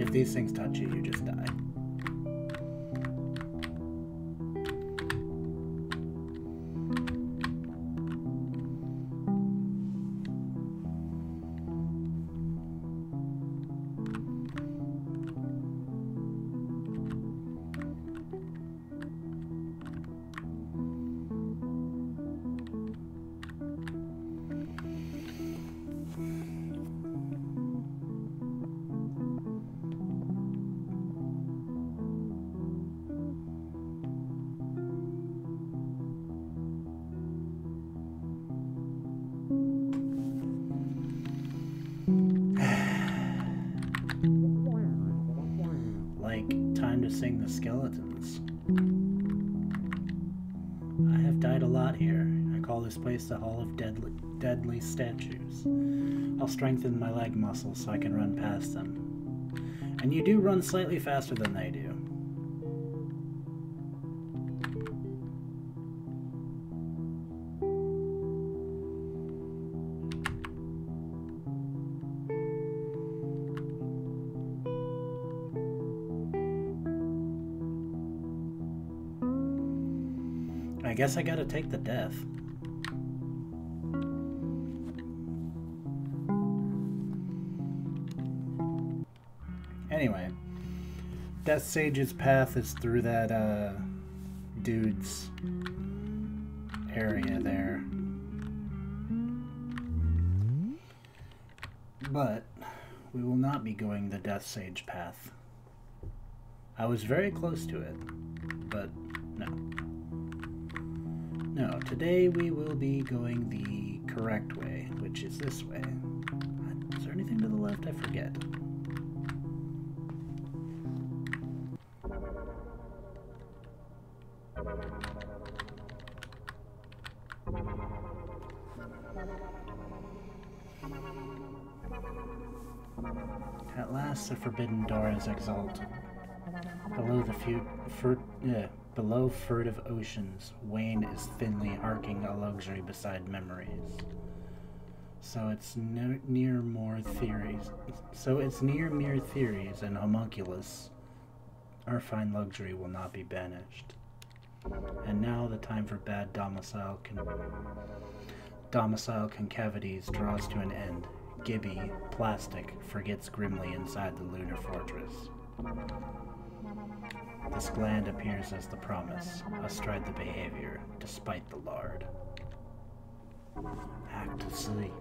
Speaker 1: If these things touch you, you just die. Time to sing the skeletons. I have died a lot here. I call this place the Hall of Deadly Statues. I'll strengthen my leg muscles so I can run past them. And you do run slightly faster than they do. I guess I gotta take the death. Anyway, Death Sage's path is through that dude's area there. But we will not be going the Death Sage path. I was very close to it, but no. No, today we will be going the correct way, which is this way. Is there anything to the left? I forget. At last the forbidden door is exalted. Below furtive oceans, Wayne is thinly harking a luxury beside memories. So it's near mere theories and homunculus. Our fine luxury will not be banished. And now the time for bad domicile concavities draws to an end. Gibby, plastic, forgets grimly inside the lunar fortress. This gland appears as the promise, astride the behavior, despite the lard. Act asleep.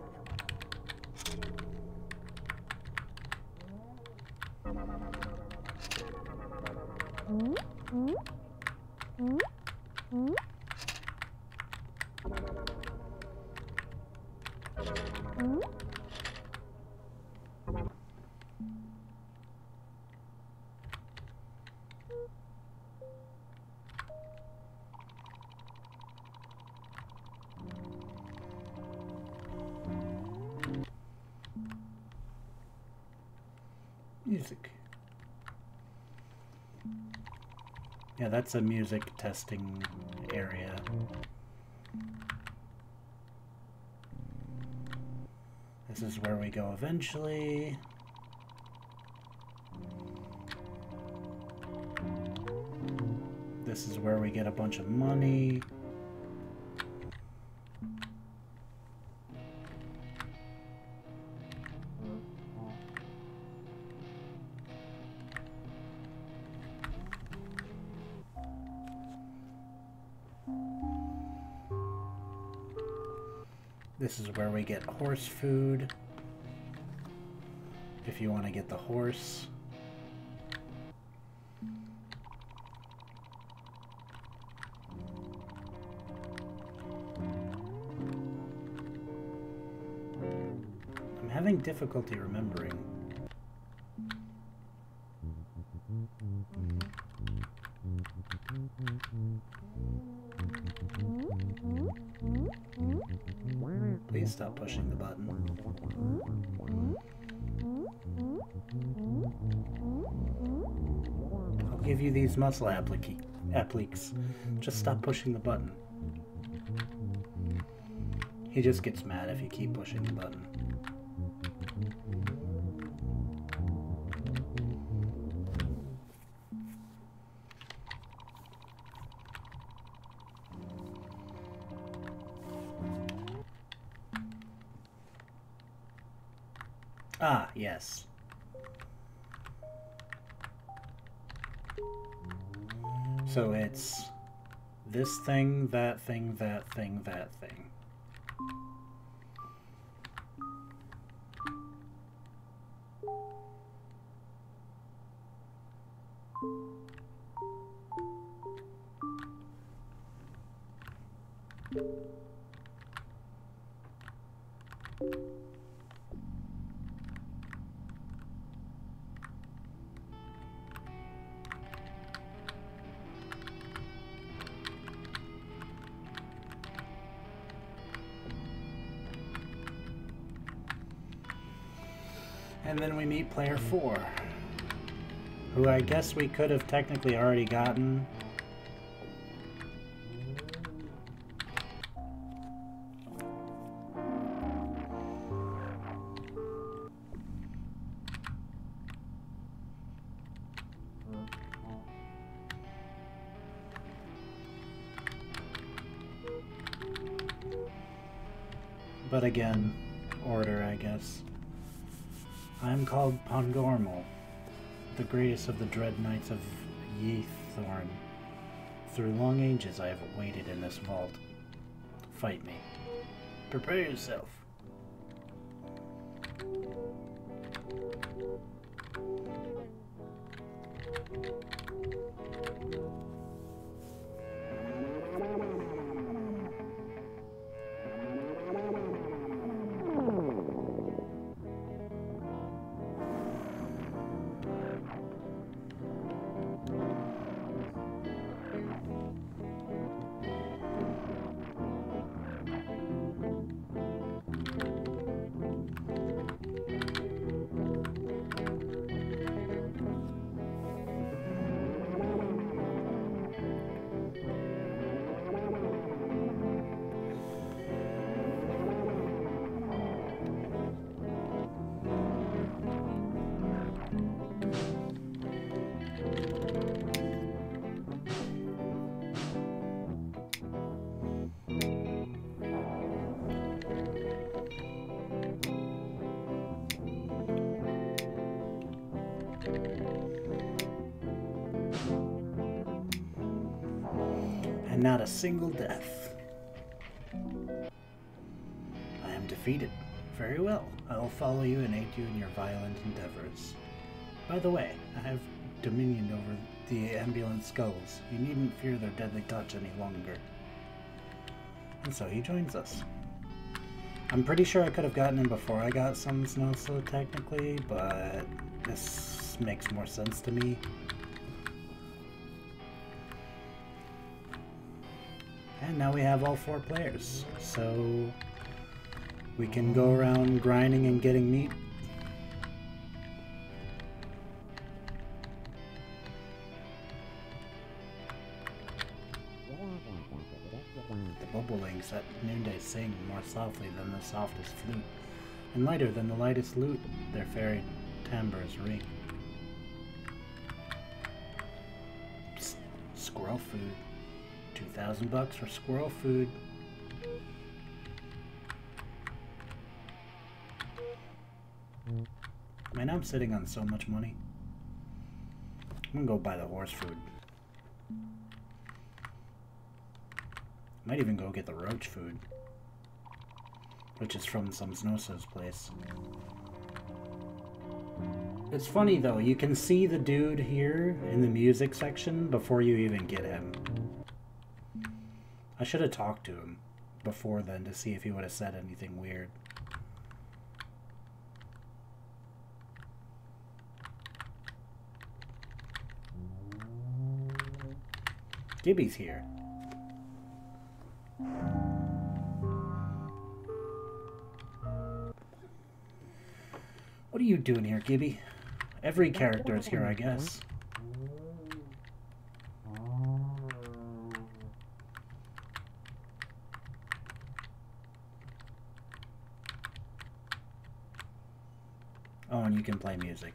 Speaker 1: Music. Yeah, that's a music testing area. This is where we go eventually. This is where we get a bunch of money. This is where we get horse food, if you want to get the horse. I'm having difficulty remembering. Please stop pushing the button. I'll give you these muscle appliques. Just stop pushing the button. He just gets mad if you keep pushing the button. Ah, yes. So it's this thing, that thing, that thing, that thing. And then we meet player 4, who I guess we could have technically already gotten. But again, order, I guess. I am called Pongormal, the greatest of the dread knights of Yeathorn. Through long ages I have waited in this vault. Fight me. Prepare yourself. And not a single death. I am defeated. Very well. I will follow you and aid you in your violent endeavors. By the way, I have dominion over the ambulant skulls. You needn't fear their deadly touch any longer. And so he joins us. I'm pretty sure I could have gotten him before I got some snow slow technically, but this makes more sense to me. And now we have all 4 players, so we can go around grinding and getting meat. The bobolinks at noonday sing more softly than the softest flute, and lighter than the lightest lute, their fairy timbres ring. Psst, squirrel food. 2,000 bucks for squirrel food. Man, I'm sitting on so much money. I'm gonna go buy the horse food. Might even go get the roach food, which is from some Snowso's place. It's funny though, you can see the dude here in the music section before you even get him. I should have talked to him before then to see if he would have said anything weird. Gibby's here. What are you doing here, Gibby? Every character is here, I guess. Oh, and you can play music.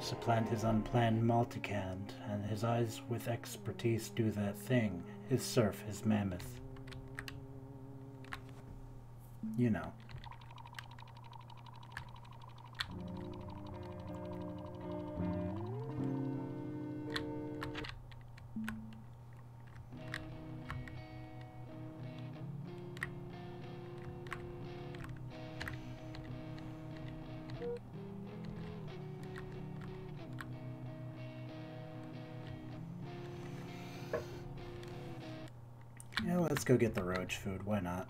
Speaker 1: Supplant his unplanned multicand, and his eyes with expertise do that thing. His surf, his mammoth. You know. Yeah, let's go get the roach food. Why not?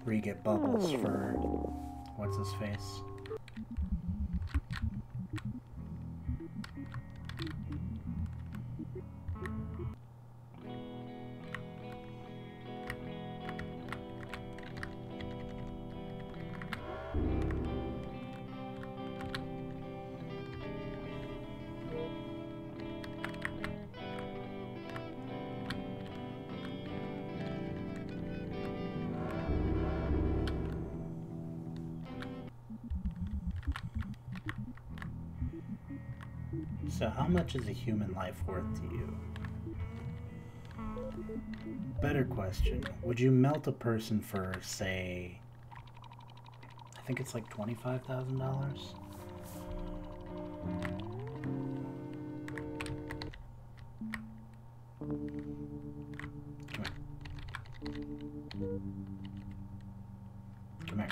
Speaker 1: Where you get bubbles for what's his face? So how much is a human life worth to you? Better question. Would you melt a person for, say, I think it's like $25,000? Come here. Come here.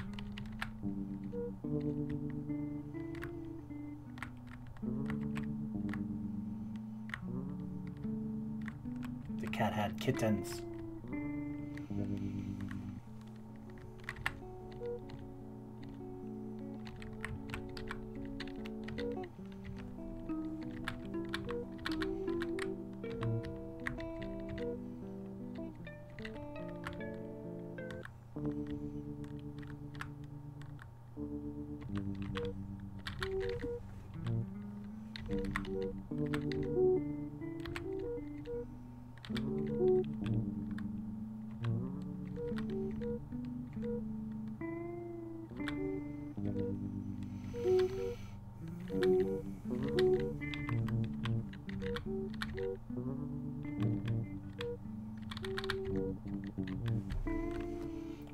Speaker 1: The cat had kittens.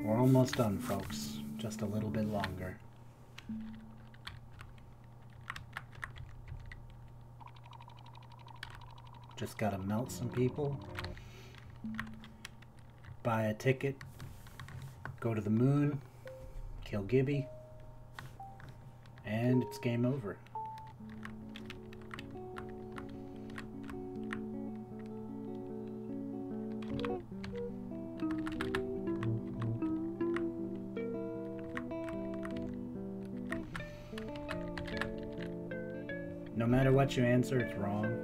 Speaker 1: We're almost done, folks. Just a little bit longer. Just gotta melt some people, buy a ticket, go to the moon, kill Gibby, and it's game over. No matter what you answer, it's wrong.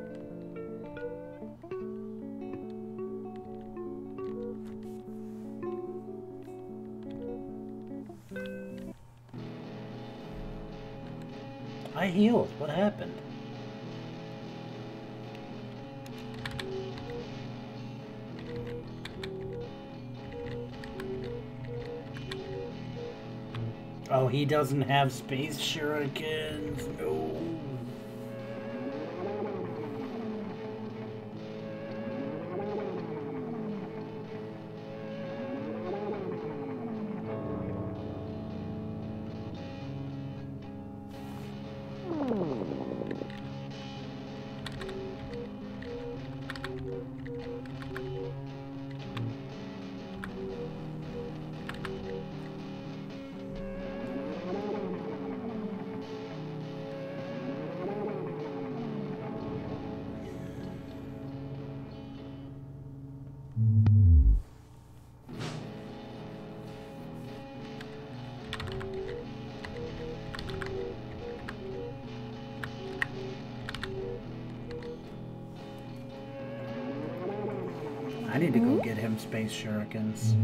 Speaker 1: I healed. What happened? Oh, he doesn't have space shurikens. No. I need to go get him space shurikens.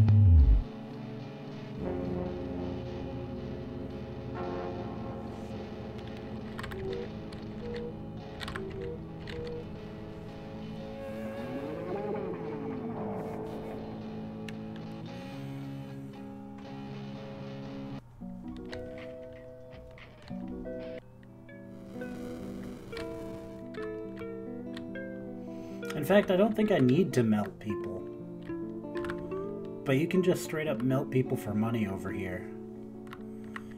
Speaker 1: In fact, I don't think I need to melt people. But you can just straight up melt people for money over here.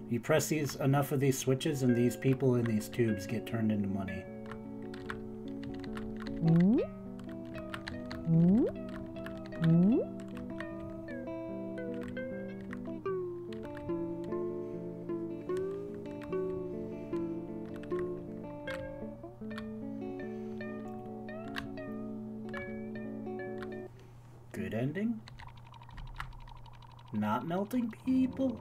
Speaker 1: You press enough of these switches and these people in these tubes get turned into money. Good ending? Not melting people?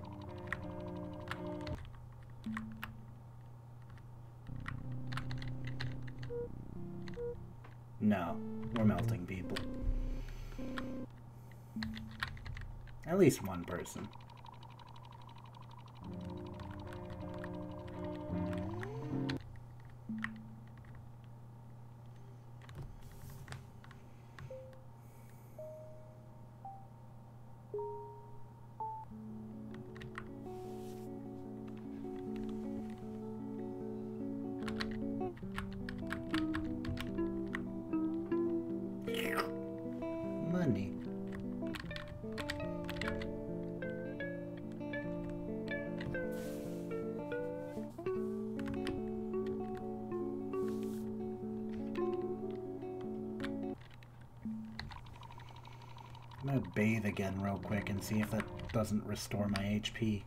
Speaker 1: No, we're melting people. At least one person. Money. I'm gonna bathe again real quick and see if that doesn't restore my HP.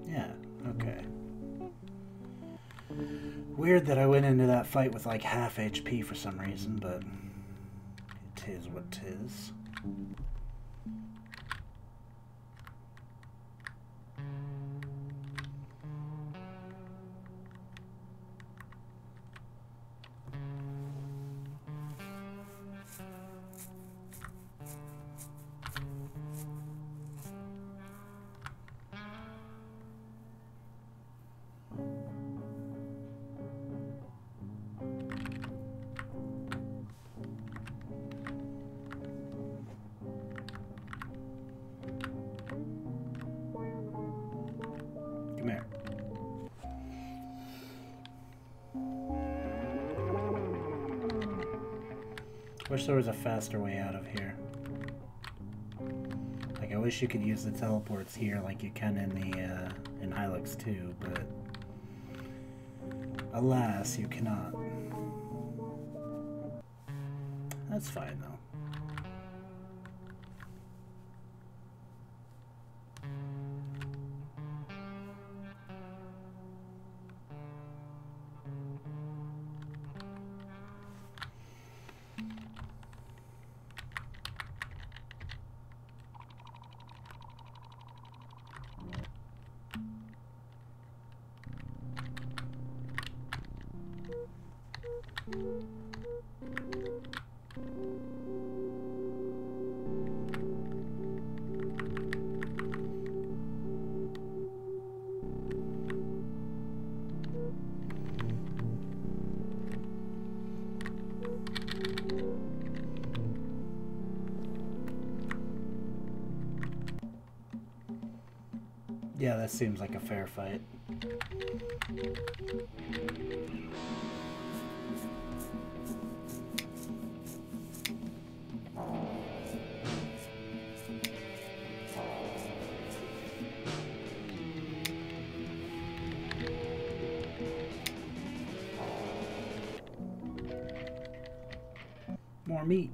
Speaker 1: Yeah, okay. Weird that I went into that fight with like half HP for some reason, but it is what it is. Come here. Wish there was a faster way out of here. Like, I wish you could use the teleports here like you can in the in Hylics 2, but alas, you cannot. That's fine though. Yeah, that seems like a fair fight. More meat.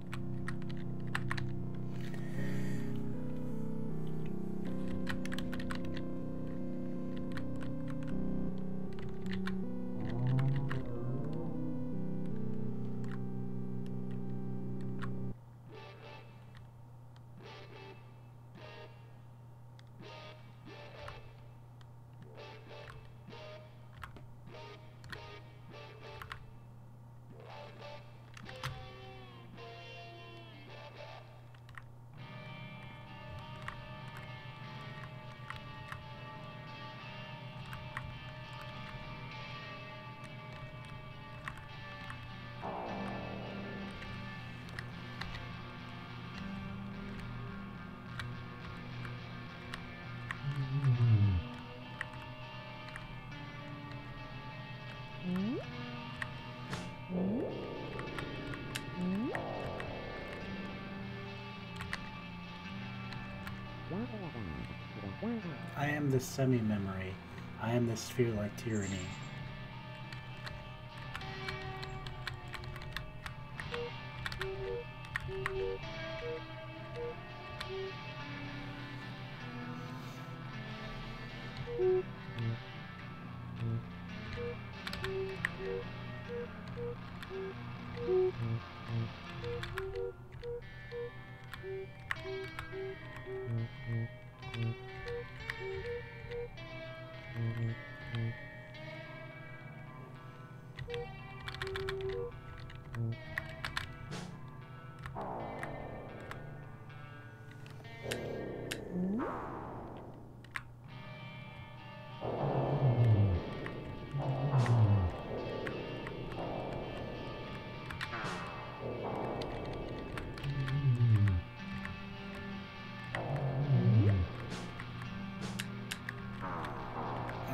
Speaker 1: I am this semi-memory. I am this sphere-like tyranny.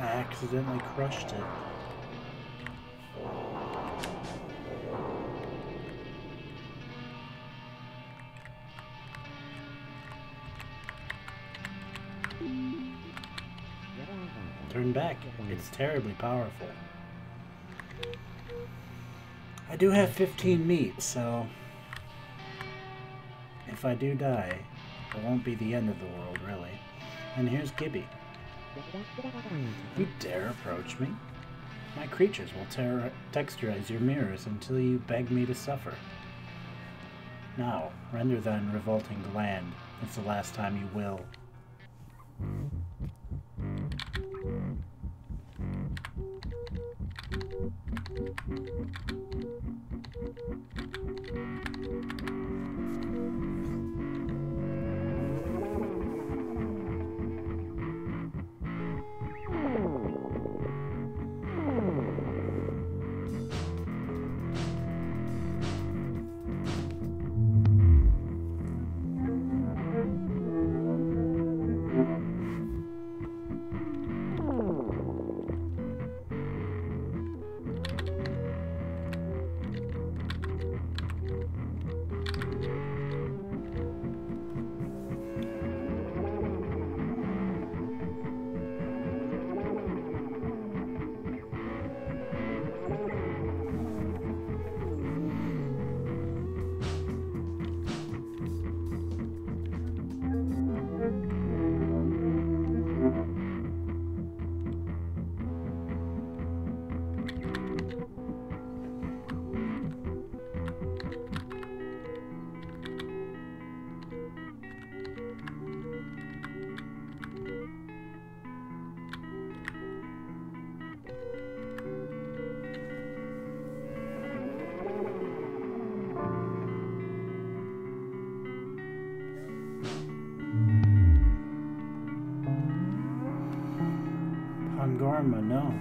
Speaker 1: I accidentally crushed it. Turn back. It's terribly powerful. I do have 15 meat, so if I do die, it won't be the end of the world, really. And here's Gibby. You dare approach me? My creatures will texturize your mirrors until you beg me to suffer. Now, render that revolting gland. It's the last time you will. Gorma, no.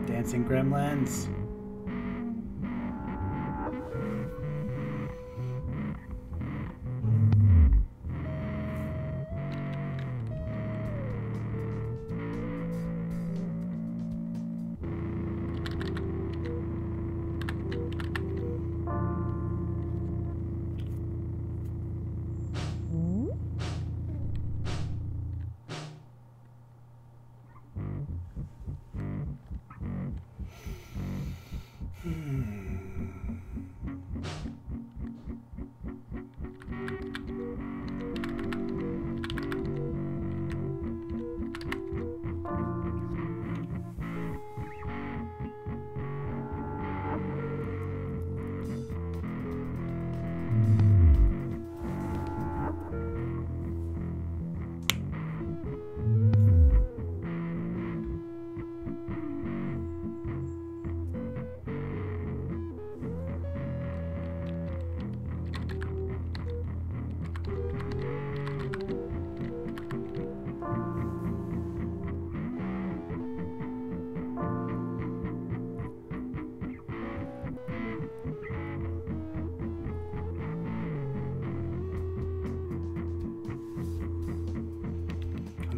Speaker 1: Dancing gremlins.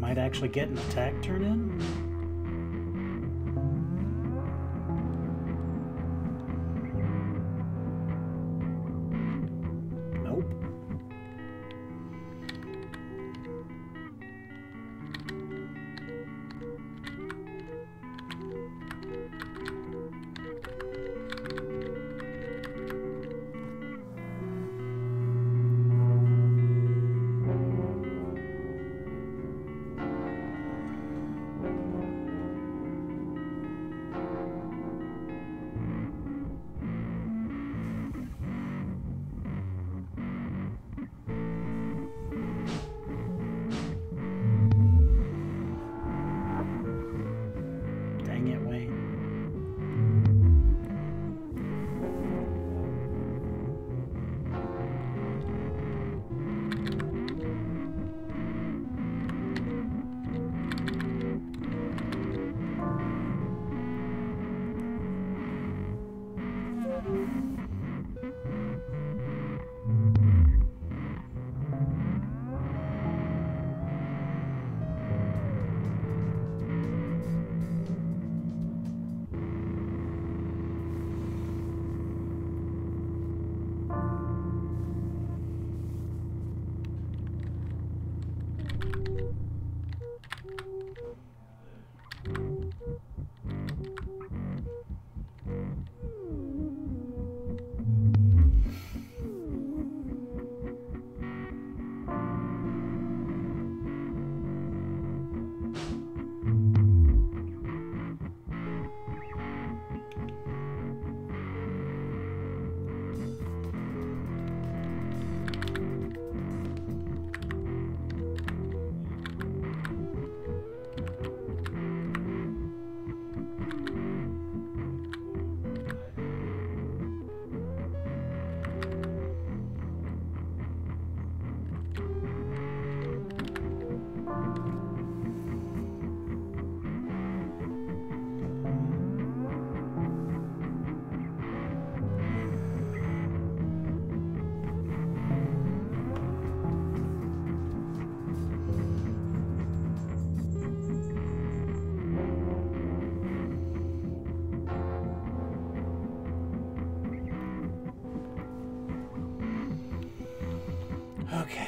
Speaker 1: Might actually get an attack turn in. Nope. Okay.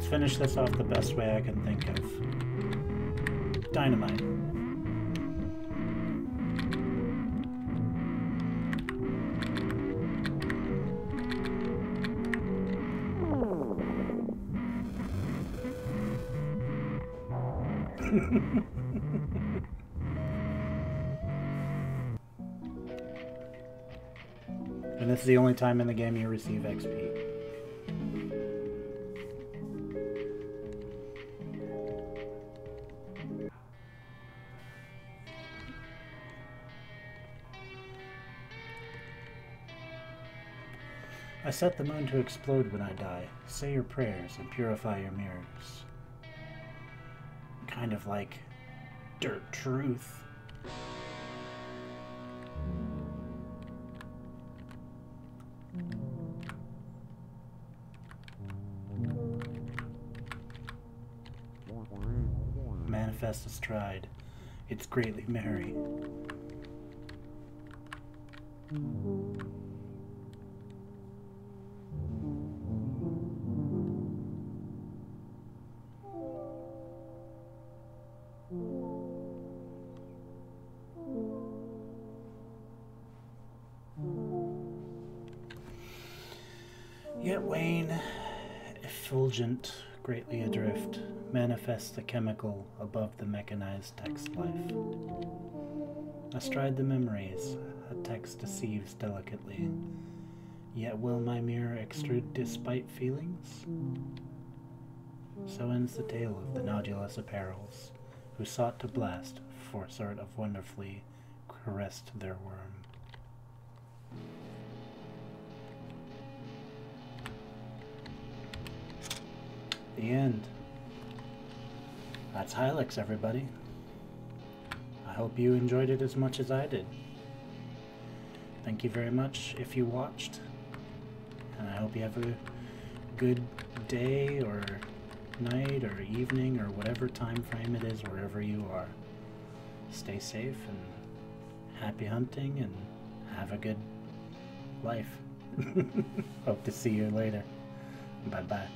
Speaker 1: Finish this off the best way I can think of. Dynamite. And this is the only time in the game you receive XP. I set the moon to explode when I die. Say your prayers and purify your mirrors. Kind of like dirt truth. Manifest is tried. It's greatly merry. Yet wane, effulgent, greatly adrift, manifests the chemical above the mechanized text life. Astride the memories, a text deceives delicately. Yet will my mirror extrude despite feelings? So ends the tale of the nodulous apparels, who sought to blast, for sort of wonderfully caressed their worm. The end. That's Hylics, everybody. I hope you enjoyed it as much as I did. Thank you very much if you watched, and I hope you have a good day or night or evening or whatever time frame it is wherever you are. Stay safe and happy hunting and have a good life. Hope to see you later. Bye-bye.